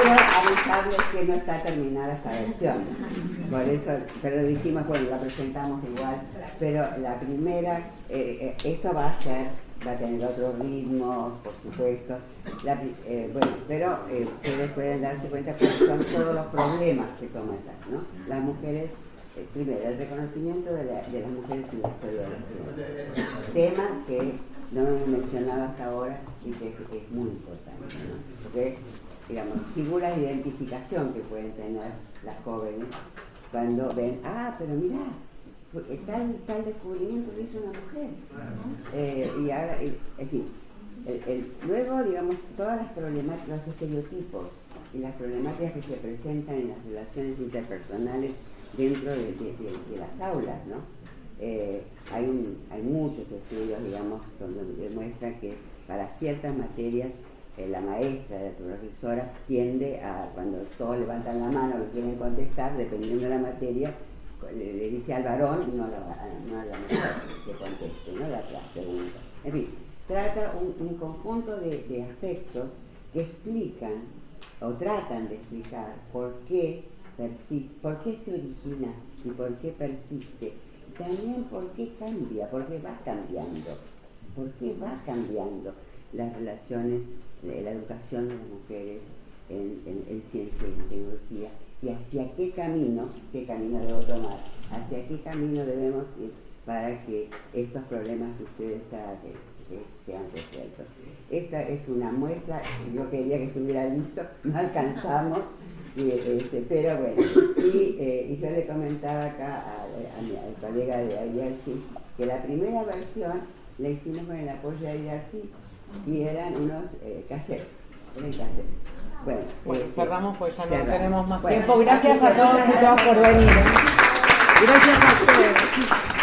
quiero avisarles que no está terminada esta versión. Por eso, pero dijimos, bueno, la presentamos igual. Pero la primera, esto va a tener otro ritmo, por supuesto. Bueno, pero ustedes pueden darse cuenta que son todos los problemas que comentan, ¿no? Las mujeres, primero, el reconocimiento de las mujeres en la historia de la ciencia. Tema que no hemos mencionado hasta ahora y que es muy importante, ¿no? Porque, digamos, figuras de identificación que pueden tener las jóvenes cuando ven, pero mirá, tal descubrimiento lo hizo una mujer. Y ahora, en fin, luego, digamos, todas las problemáticas, los estereotipos y las problemáticas que se presentan en las relaciones interpersonales dentro de las aulas, ¿no? Hay muchos estudios, digamos, donde demuestran que para ciertas materias la maestra, la profesora, tiende a, cuando todos levantan la mano y quieren contestar, dependiendo de la materia, le dice al varón y no a la mujer que conteste, ¿no? La pregunta. En fin, trata un conjunto de aspectos que explican o tratan de explicar por qué se origina y por qué persiste. También por qué cambia, por qué va cambiando las relaciones, la educación de las mujeres en ciencia y en tecnología, y hacia qué camino debo tomar, hacia qué camino debemos ir para que estos problemas que ustedes traen sean resueltos. Esta es una muestra, yo quería que estuviera listo, no alcanzamos, pero bueno, y yo le comentaba acá al colega de IRC que la primera versión la hicimos con el apoyo de IRC y eran unos cassettes. Bueno, cerramos pues ya no cerramos. tenemos más tiempo. Gracias a todos y todas por venir. Gracias a ustedes.